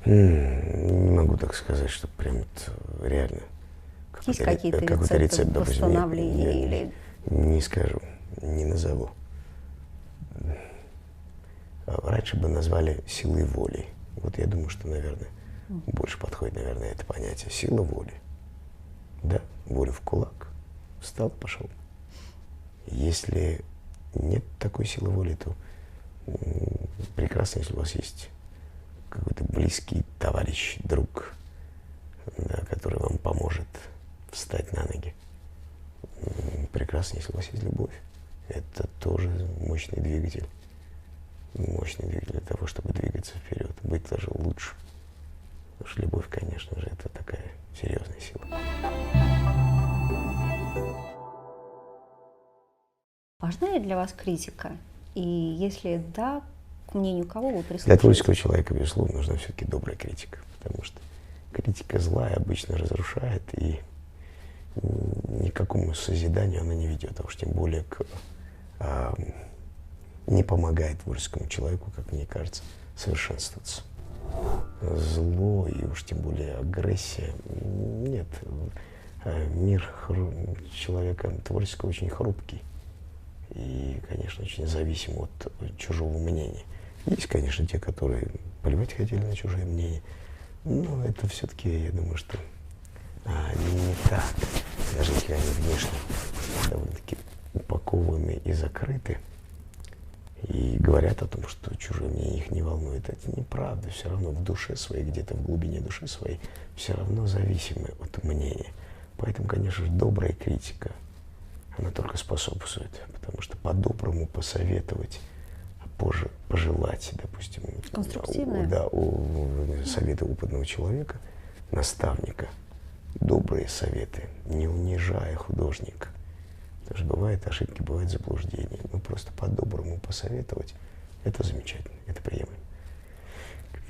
Не могу так сказать, что прям вот реально. Есть какие-то рецепты восстановления? Или... Не скажу, не назову. Раньше бы назвали силой воли. Вот я думаю, что, наверное, больше подходит, наверное, это понятие. Сила воли. Да, воля в кулак. Встал, пошел. Если нет такой силы воли, то прекрасно, если у вас есть какой-то близкий товарищ, друг, да, который вам поможет встать на ноги. Прекрасно, если у вас есть любовь. Это тоже мощный двигатель. Мощный двигатель для того, чтобы двигаться вперед, быть даже лучше. Потому что любовь, конечно же, это такая серьезная сила. Важна ли для вас критика? И если да, к мнению кого вы прислушиваетесь? Для творческого человека, безусловно, нужна все-таки добрая критика, потому что критика злая обычно разрушает, и никакому созиданию она не ведет, а уж тем более не помогает творческому человеку, как мне кажется, совершенствоваться. Зло и уж тем более агрессия. Нет, мир человека творческого очень хрупкий и, конечно, очень зависим от чужого мнения. Есть, конечно, те, которые плевать хотели на чужое мнение, но это все-таки, я думаю, что не так, даже если они внешне довольно-таки упакованы и закрыты, и говорят о том, что чужое мнение их не волнует. Это неправда. Все равно в душе своей, где-то в глубине души своей, все равно зависимы от мнения. Поэтому, конечно же, добрая критика, она только способствует, потому что по-доброму посоветовать, пожелать, допустим, советы опытного человека, наставника, добрые советы, не унижая художника. Потому что бывают ошибки, бывают заблуждения. Но просто по-доброму посоветовать — это замечательно, это приемлемо.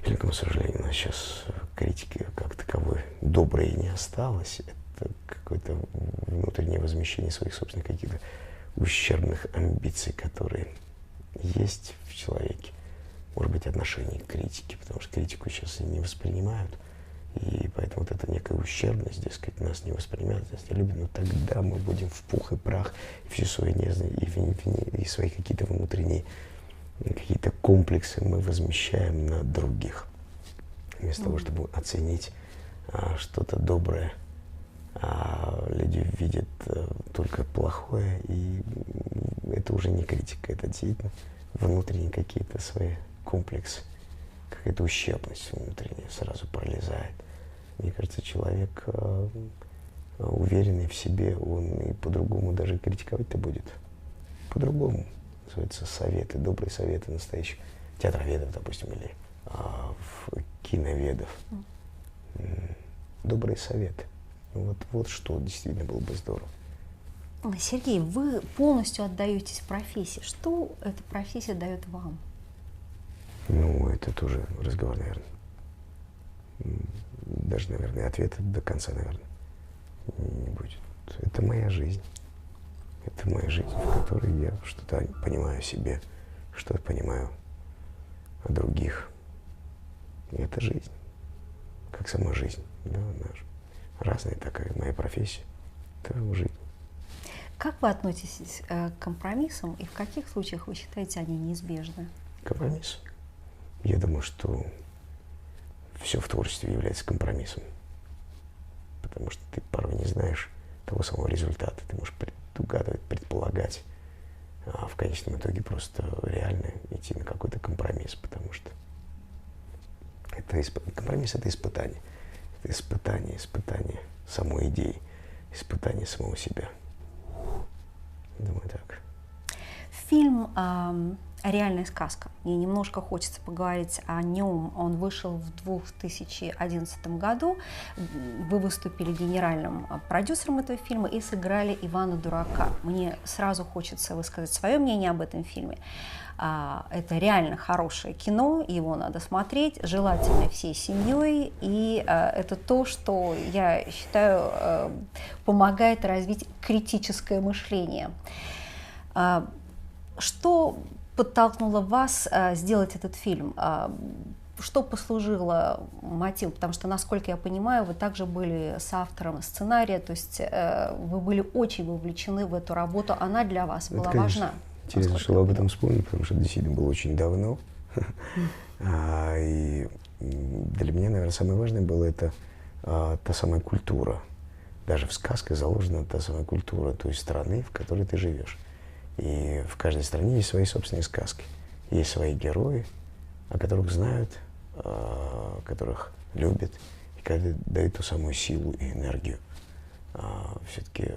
К великому сожалению, у нас сейчас критики как таковой доброй не осталось. Это какое-то внутреннее возмещение своих собственных каких-то ущербных амбиций, которые есть в человеке. Может быть, отношение к критике, потому что критику сейчас не воспринимают. И поэтому вот эта некая ущербность, дескать, нас не воспринимают, нас не любят, но тогда мы будем в пух и прах, и всю свою нежность, и свои какие-то внутренние какие-то комплексы мы возмещаем на других. Вместо того, чтобы оценить что-то доброе, люди видят только плохое, и это уже не критика, это действительно внутренние какие-то свои комплексы, какая-то ущербность внутренняя сразу пролезает. Мне кажется, человек уверенный в себе, он и по-другому даже критиковать-то будет. По-другому. Называется советы, добрые советы настоящих театроведов, допустим, или киноведов. Добрые советы. Вот что действительно было бы здорово. Сергей, вы полностью отдаетесь профессии. Что эта профессия дает вам? Ну, это тоже разговор, наверное. Даже, наверное, ответа до конца, наверное, не будет. Это моя жизнь. Это моя жизнь, в которой я что-то понимаю о себе, что-то понимаю о других. И это жизнь. Как сама жизнь. Да, наша. Разная такая моя профессия. Это жизнь. Как вы относитесь к компромиссам и в каких случаях вы считаете они неизбежны? Компромисс. Я думаю, что все в творчестве является компромиссом. Потому что ты порой не знаешь того самого результата. Ты можешь предугадывать, предполагать, а в конечном итоге просто реально идти на какой-то компромисс, потому что компромисс — это испытание. Это испытание самой идеи, испытание самого себя. Думаю, так. Фильм «Реальная сказка». Мне немножко хочется поговорить о нем. Он вышел в 2011 году. Вы выступили генеральным продюсером этого фильма и сыграли Ивана Дурака. Мне сразу хочется высказать свое мнение об этом фильме. Это реально хорошее кино, его надо смотреть, желательно всей семьей. И это то, что, я считаю, помогает развить критическое мышление. Что подтолкнуло вас сделать этот фильм? Что послужило мотивом? Потому что, насколько я понимаю, вы также были соавтором сценария, то есть вы были очень вовлечены в эту работу, она для вас была важна. Интересно, что вы об этом вспомнили, потому что это действительно было очень давно. И для меня, наверное, самое важное было это та самая культура. Даже в сказке заложена та самая культура той страны, в которой ты живешь. И в каждой стране есть свои собственные сказки. Есть свои герои, о которых знают, которых любят, и которые дают ту самую силу и энергию. Все-таки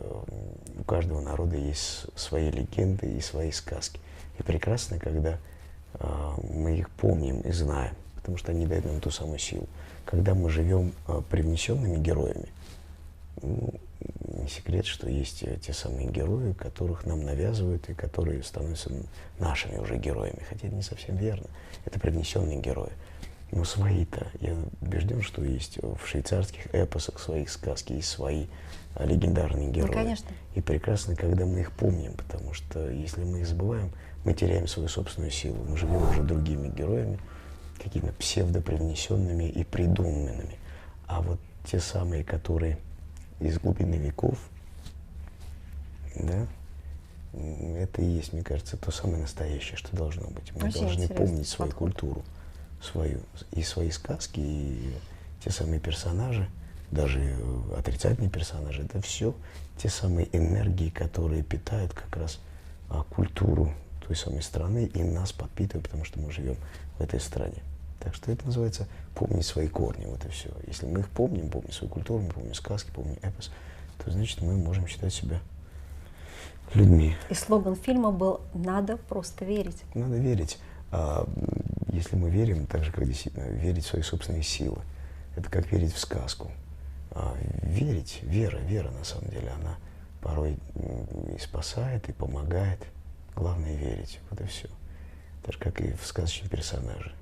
у каждого народа есть свои легенды и свои сказки. И прекрасно, когда мы их помним и знаем, потому что они дают нам ту самую силу. Когда мы живем привнесенными героями, не секрет, что есть те самые герои, которых нам навязывают и которые становятся нашими уже героями. Хотя это не совсем верно. Это привнесенные герои. Но свои-то, я убежден, что есть в швейцарских эпосах своих сказки, есть свои легендарные герои. Ну, конечно. И прекрасно, когда мы их помним, потому что если мы их забываем, мы теряем свою собственную силу. Мы живем уже другими героями, какими-то псевдопривнесенными и придуманными. А вот те самые, которые из глубины веков, да, это и есть, мне кажется, то самое настоящее, что должно быть. Мы должны помнить свою культуру, свои сказки, и те самые персонажи, даже отрицательные персонажи, это все те самые энергии, которые питают как раз культуру той самой страны и нас подпитывают, потому что мы живем в этой стране. Так что это называется помнить свои корни, вот и все. Если мы их помним свою культуру, мы помним сказки, помним эпос, то значит мы можем считать себя людьми. И слоган фильма был «Надо просто верить». Надо верить. Если мы верим, так же, как действительно верить в свои собственные силы, это как верить в сказку. Верить, вера на самом деле, она порой и спасает, и помогает. Главное верить, вот и все. Так же, как и в сказочные персонажи.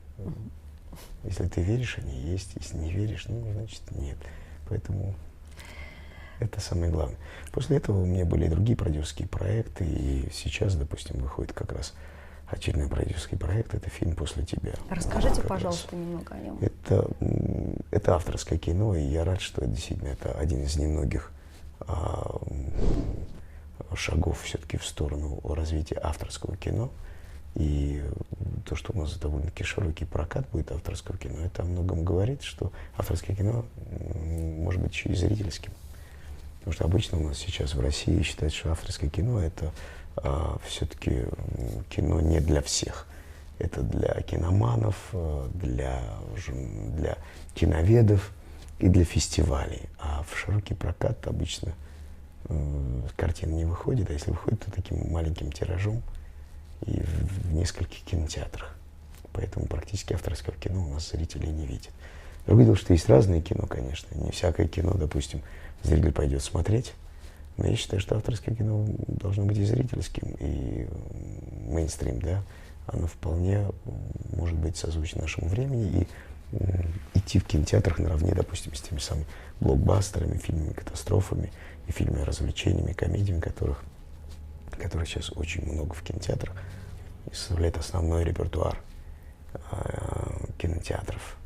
Если ты веришь, они есть. Если не веришь, ну, значит, нет. Поэтому это самое главное. После этого у меня были и другие продюсерские проекты, и сейчас, допустим, выходит как раз очередной продюсерский проект, это фильм «После тебя». Расскажите, пожалуйста, немного о нем. Это авторское кино, и я рад, что действительно это один из немногих шагов все-таки в сторону развития авторского кино. И то, что у нас довольно-таки широкий прокат будет авторского кино, это о многом говорит, что авторское кино может быть еще и зрительским. Потому что обычно у нас сейчас в России считают, что авторское кино это все-таки кино не для всех. Это для киноманов, для киноведов и для фестивалей. А в широкий прокат обычно картина не выходит, а если выходит, то таким маленьким тиражом и в нескольких кинотеатрах. Поэтому практически авторского кино у нас зрителей не видят. Другое дело, что есть разное кино, конечно. Не всякое кино, допустим, зритель пойдет смотреть. Но я считаю, что авторское кино должно быть и зрительским, и мейнстрим, да. Оно вполне может быть созвучно нашему времени и идти в кинотеатрах наравне, допустим, с теми самыми блокбастерами, фильмами-катастрофами и фильмами-развлечениями, комедиями, которых сейчас очень много в кинотеатрах и составляет основной репертуар кинотеатров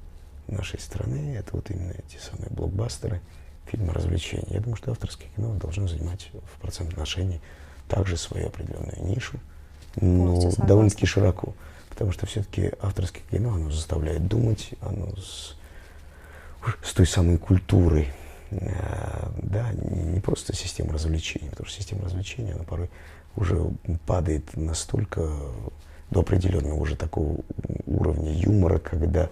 нашей страны. Это вот именно эти самые блокбастеры, фильмы развлечения. Я думаю, что авторское кино должно занимать в процентном отношении также свою определенную нишу, но довольно-таки широко. Потому что все-таки авторское кино, оно заставляет думать, оно с той самой культурой, да, не просто система развлечений, потому что система развлечений, она порой уже падает настолько до определенного уже такого уровня юмора, когда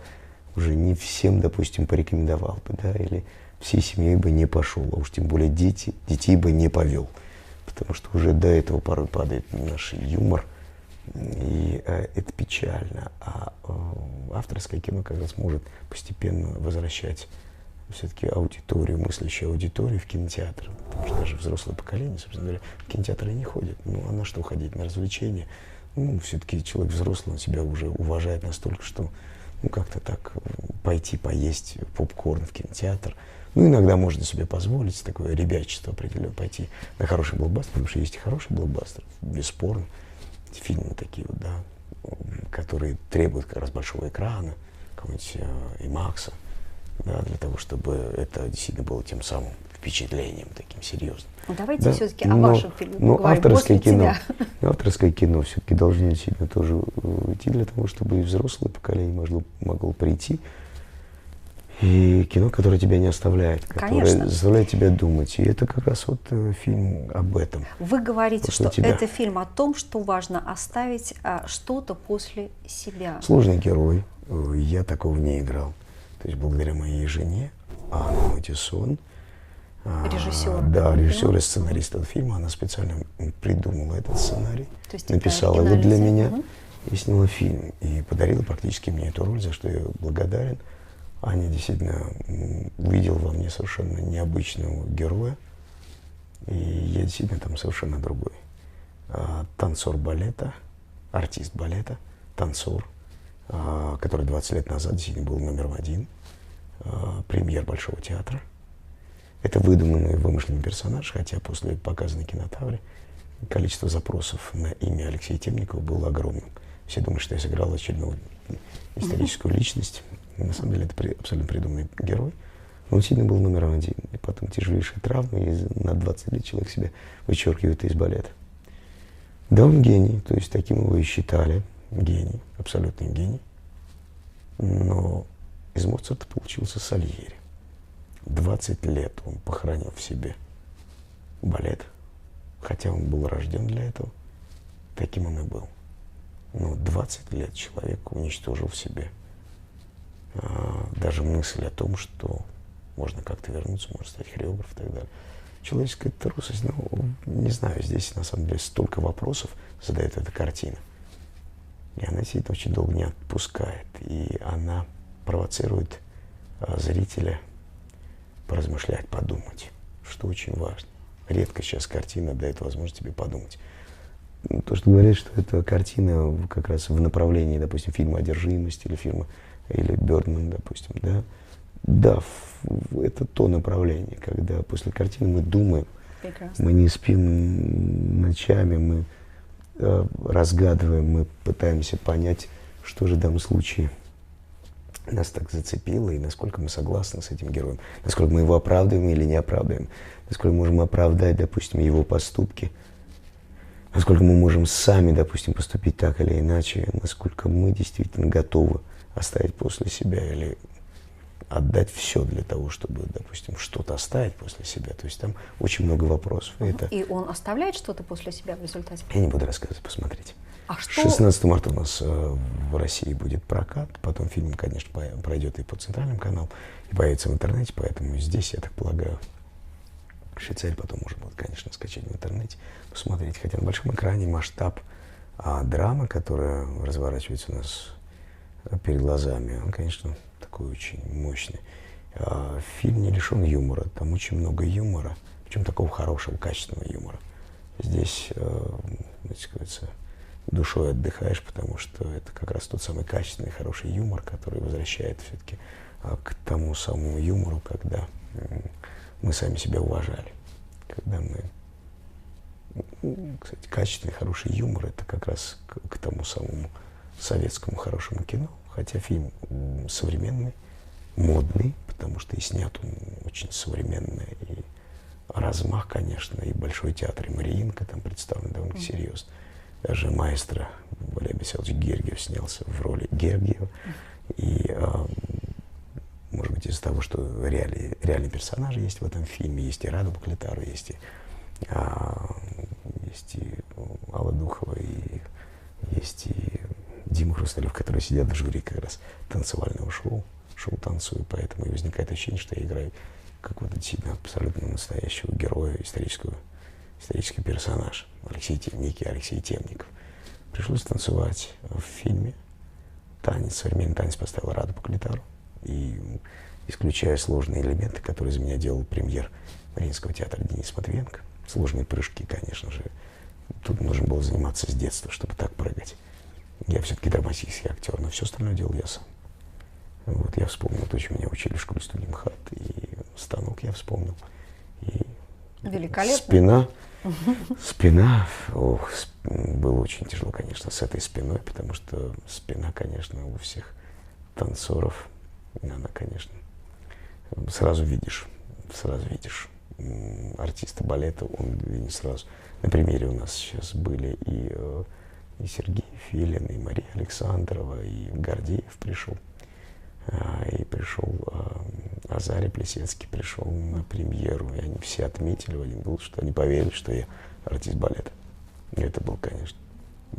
уже не всем, допустим, порекомендовал бы, да, или всей семьей бы не пошел, а уж тем более детей бы не повел, потому что уже до этого порой падает наш юмор, и это печально. А авторское кино как раз может постепенно возвращать все-таки аудиторию, мыслящую аудиторию в кинотеатр. Потому что даже взрослое поколение, собственно говоря, в кинотеатры не ходит. Ну, а на что ходить? На развлечения? Ну, все-таки человек взрослый, он себя уже уважает настолько, что, ну, как-то так пойти поесть попкорн в кинотеатр. Ну, иногда можно себе позволить такое ребячество определенно, пойти на хороший блокбастер, потому что есть и хороший блокбастер, бесспорно. Фильмы такие вот, да, которые требуют как раз большого экрана, какого-нибудь IMAX, да, для того, чтобы это действительно было тем самым впечатлением таким серьезным. Давайте да? все-таки о вашем фильме поговорим. Авторское кино, тебя. авторское кино все-таки должно действительно тоже идти для того, чтобы и взрослое поколение могло прийти. И кино, которое тебя не оставляет, которое заставляет тебя думать. И это как раз вот фильм об этом. Вы говорите, после что тебя. Это фильм о том, что важно оставить что-то после себя. Сложный герой. Я такого не играл. То есть благодаря моей жене, Анне Матиссон, режиссер. Да, режиссер и сценарист этого фильма, она специально придумала этот сценарий, То есть написала его для меня и сняла фильм. И подарила практически мне эту роль, за что я благодарен. Аня действительно увидела во мне совершенно необычного героя, и я действительно там совершенно другой. Танцор балета, артист балета, танцор, который 20 лет назад действительно был №1, премьер Большого театра. Это выдуманный, вымышленный персонаж, хотя после показа на Кинотавре количество запросов на имя Алексея Темникова было огромным. Все думают, что я сыграл очередную историческую личность. На самом деле это абсолютно придуманный герой. Он действительно был №1. И потом тяжелейшие травмы, и на 20 лет человек себя вычеркивает из балета. Да, он гений, то есть таким его и считали. Гений, абсолютный гений. Но из Моцарта получился Сальери. 20 лет он похоронил в себе балет, хотя он был рожден для этого, таким он и был. Но 20 лет человек уничтожил в себе даже мысль о том, что можно как-то вернуться, можно стать хореографом и так далее. Человеческая трусость, ну, не знаю, здесь на самом деле столько вопросов задает эта картина. И она действительно очень долго не отпускает. И она провоцирует зрителя поразмышлять, подумать, что очень важно. Редко сейчас картина дает возможность тебе подумать. То, что говорят, что эта картина как раз в направлении, допустим, фильма «Одержимость» или фильма или Бёрдман, допустим, да. Да, это то направление, когда после картины мы думаем, Прекрасно. мы не спим ночами, мы разгадываем, мы пытаемся понять, что же в данном случае нас так зацепило и насколько мы согласны с этим героем, насколько мы его оправдываем или не оправдываем, насколько мы можем оправдать, допустим, его поступки, насколько мы можем сами, допустим, поступить так или иначе, насколько мы действительно готовы оставить после себя или отдать все для того, чтобы, допустим, что-то оставить после себя. То есть там очень много вопросов. И он оставляет что-то после себя в результате? Я не буду рассказывать, посмотрите. А что? 16 марта у нас в России будет прокат, потом фильм, конечно, пройдет и по центральным каналам, и появится в интернете, поэтому здесь, я так полагаю, Швейцария потом можно будет, конечно, скачать в интернете, посмотреть, хотя на большом экране масштаб драмы, которая разворачивается у нас перед глазами, он, конечно, такой очень мощный. Фильм не лишен юмора, там очень много юмора, причем такого хорошего, качественного юмора. Здесь, знаете, как говорится, душой отдыхаешь, потому что это как раз тот самый качественный, хороший юмор, который возвращает все-таки к тому самому юмору, когда мы сами себя уважали. Когда мы, кстати, качественный, хороший юмор, это как раз к тому самому советскому хорошему кино, хотя фильм современный, модный, потому что и снят он очень современно, и размах, конечно, и Большой театр, и Мариинка там представлен довольно серьезно. Даже маэстро Валерий Михайлович Гергиев снялся в роли Гергиева. И, может быть, из-за того, что реальные персонажи есть в этом фильме, есть и Рада Баклитару, есть и Алла Духова, и есть и Дима Хрусталев, которые сидят в жюри как раз танцевального шоу «Танцую», поэтому и возникает ощущение, что я играю как вот действительно абсолютно настоящего героя, исторический персонаж, некий Алексей Темников. Пришлось танцевать в фильме. Современный танец поставил Раду Баклитару. И исключая сложные элементы, которые за меня делал премьер Мариинского театра Денис Матвиенко, сложные прыжки, конечно же, тут нужно было заниматься с детства, чтобы так прыгать. Я все-таки драматический актер, но все остальное делал я сам. Вот я вспомнил то, чему меня учили в школе студии МХАТ, и станок я вспомнил. И великолепно. Спина, было очень тяжело, конечно, с этой спиной, потому что спина, конечно, у всех танцоров, она, конечно, сразу видишь артиста балета, он видит сразу. На примере у нас сейчас были и Сергей Филин, и Мария Александрова, и Гордеев пришел. И пришел Азарий Плесецкий, пришел на премьеру, и они все отметили в один голос, что они поверили, что я артист балета. И это была, конечно,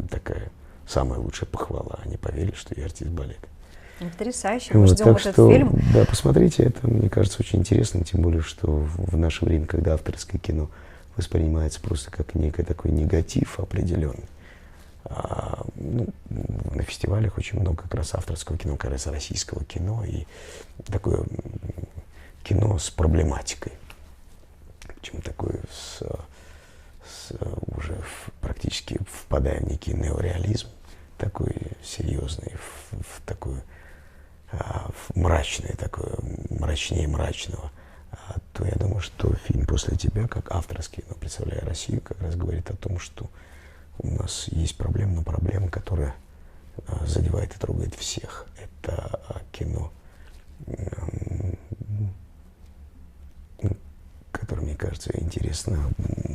такая самая лучшая похвала. Они поверили, что я артист балета. Потрясающе, мы ждем этот фильм. Да, посмотрите, это, мне кажется, очень интересно, тем более, что в наше время, когда авторское кино воспринимается просто как некий такой негатив определенный. На фестивалях очень много как раз авторского кино, как раз российского кино, и такое кино с проблематикой. Причем такое уже практически впадая в некий неореализм, такой серьезный, в такой мрачный, такой мрачнее мрачного. То я думаю, что фильм «После тебя», как авторский, но представляя Россию, как раз говорит о том, что у нас есть проблема, но проблема, которая задевает и трогает всех. Это кино, которое, мне кажется, интересно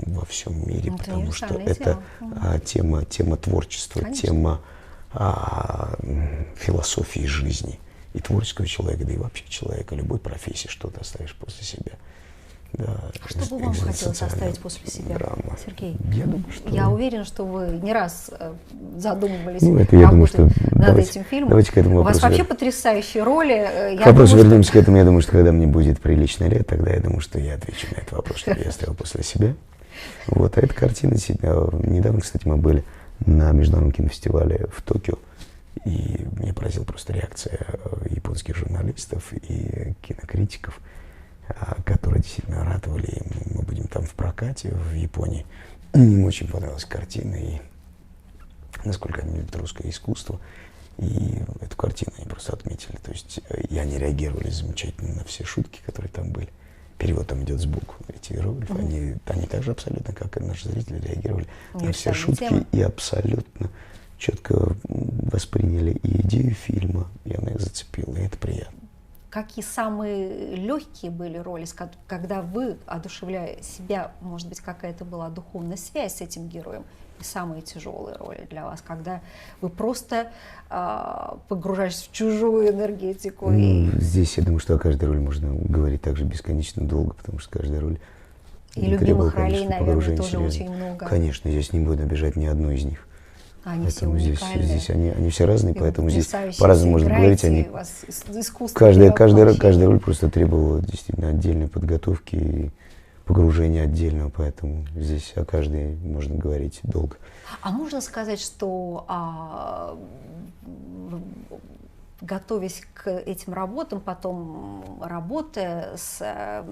во всем мире, потому что это тема творчества, конечно. Тема философии жизни и творческого человека, да и вообще человека, любой профессии, что ты оставишь после себя. Да, что бы вам хотелось оставить после себя, драма. Сергей? Я думаю, что... Я уверен, что вы не раз задумывались над этим фильмом. Давайте к этому вопросу. У вас вообще потрясающие роли. К вопросу вернемся к этому. Я думаю, что когда мне будет прилично лет, тогда я думаю, что я отвечу на этот вопрос, что я оставил после себя. Вот, а эта картина, недавно, кстати, мы были на международном кинофестивале в Токио, и меня поразила просто реакция японских журналистов и кинокритиков, которые действительно ратовали, мы будем там в прокате в Японии. Им очень понравилась картина, и насколько они любят русское искусство. И эту картину они просто отметили. То есть и они реагировали замечательно на все шутки, которые там были. Перевод там идет сбоку. Эти иероглифы, они также абсолютно, как и наши зрители, реагировали на все шутки и абсолютно четко восприняли и идею фильма, и она их зацепила, и это приятно. Какие самые легкие были роли, когда вы, одушевляя себя, может быть, какая-то была духовная связь с этим героем, и самые тяжелые роли для вас, когда вы просто погружаетесь в чужую энергетику? Здесь я думаю, что о каждой роли можно говорить также бесконечно долго, потому что каждая роль и любимых ролей, конечно, наверное, тоже очень много. Конечно, здесь не буду обижать ни одной из них. Они поэтому все здесь они все разные, и поэтому здесь по-разному можно говорить. Каждая роль просто требовала действительно отдельной подготовки и погружения отдельного, поэтому здесь о каждой можно говорить долго. А можно сказать, что готовясь к этим работам, потом работая с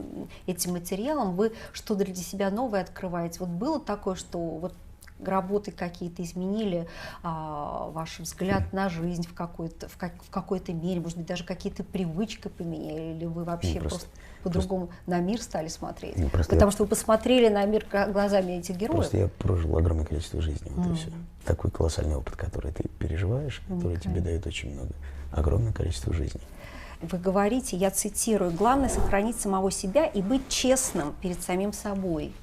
этим материалом, вы что-то для себя новое открываете? Вот было такое, что вот работы какие-то изменили ваш взгляд на жизнь в какой-то мере, может быть, даже какие-то привычки поменяли, или вы вообще просто по-другому на мир стали смотреть? Потому что вы посмотрели на мир глазами этих героев. Просто я прожил огромное количество жизней, вот и все. Такой колоссальный опыт, который ты переживаешь, который тебе дает очень много, огромное количество жизней. Вы говорите, я цитирую, «Главное — сохранить самого себя и быть честным перед самим собой».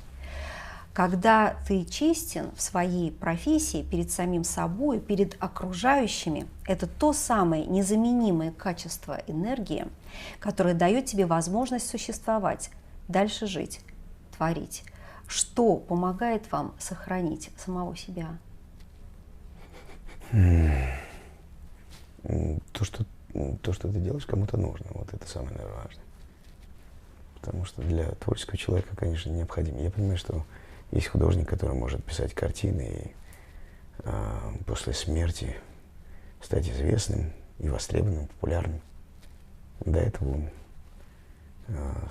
Когда ты честен в своей профессии перед самим собой, перед окружающими, это то самое незаменимое качество энергии, которое дает тебе возможность существовать, дальше жить, творить. Что помогает вам сохранить самого себя? То, что ты делаешь, кому-то нужно. Вот это самое, наверное, важное. Потому что для творческого человека, конечно, необходимо. Я понимаю, что есть художник, который может писать картины и после смерти стать известным и востребованным, популярным. До этого он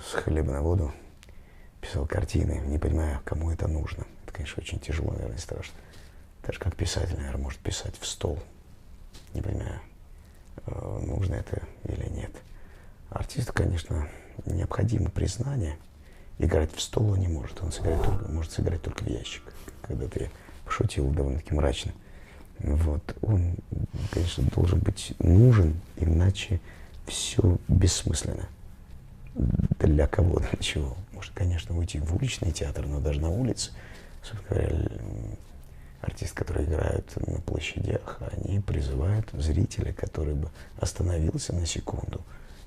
с хлеба на воду писал картины, не понимая, кому это нужно. Это, конечно, очень тяжело, наверное, и страшно. Так же, как писатель, наверное, может писать в стол, не понимая, нужно это или нет. Артисту, конечно, необходимо признание. Играть в стол он не может, он может сыграть только в ящик. Когда-то я пошутил довольно-таки мрачно. Вот. Он, конечно, должен быть нужен, иначе все бессмысленно. Для кого, для чего? Может, конечно, уйти в уличный театр, но даже на улице, собственно говоря, артисты, которые играют на площадях, они призывают зрителя, который бы остановился на секунду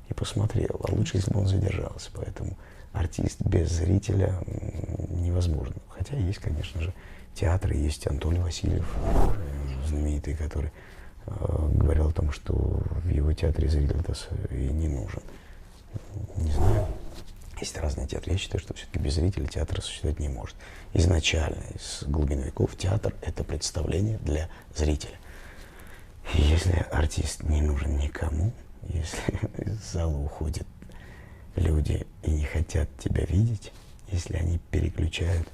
и посмотрел, а лучше, если бы он задержался. Поэтому артист без зрителя невозможно. Хотя есть, конечно же, театры, есть Анатолий Васильев, знаменитый, который говорил о том, что в его театре зритель-то и не нужен. Не знаю. Есть разные театры. Я считаю, что все-таки без зрителя театр существовать не может. Изначально, из глубин веков, театр — это представление для зрителя. И если артист не нужен никому, если из зала уходят люди и не хотят тебя видеть, если они переключают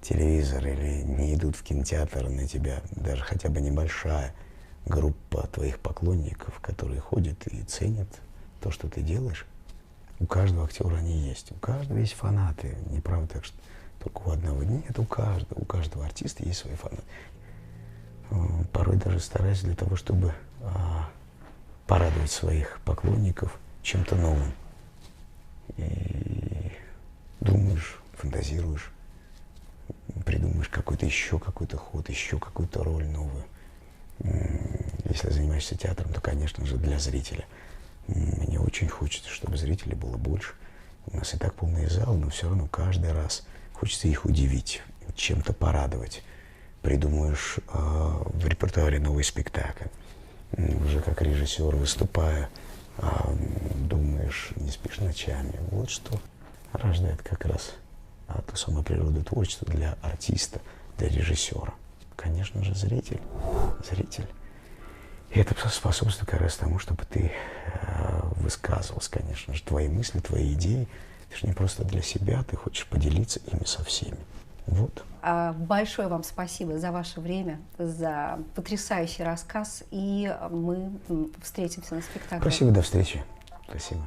телевизор или не идут в кинотеатр на тебя, даже хотя бы небольшая группа твоих поклонников, которые ходят и ценят то, что ты делаешь, у каждого актера они есть, у каждого есть фанаты, не правда так, что только у одного нет, у каждого артиста есть свои фанаты. Порой даже стараюсь для того, чтобы порадовать своих поклонников чем-то новым. И думаешь, фантазируешь, придумаешь еще какой-то ход, еще какую-то роль новую. Если занимаешься театром, то, конечно же, для зрителя. Мне очень хочется, чтобы зрителей было больше. У нас и так полный зал, но все равно каждый раз хочется их удивить, чем-то порадовать. Придумаешь в репертуаре новый спектакль. Уже как режиссер, выступая, думаешь, не спишь ночами. Вот что рождает как раз ту самую природу творчества для артиста, для режиссера. Конечно же, зритель. И это способствует как раз тому, чтобы ты высказывался, конечно же, твои мысли, твои идеи. Ты же не просто для себя, ты хочешь поделиться ими со всеми. Вот. Большое вам спасибо за ваше время, за потрясающий рассказ, и мы встретимся на спектакле. Спасибо, до встречи. Спасибо.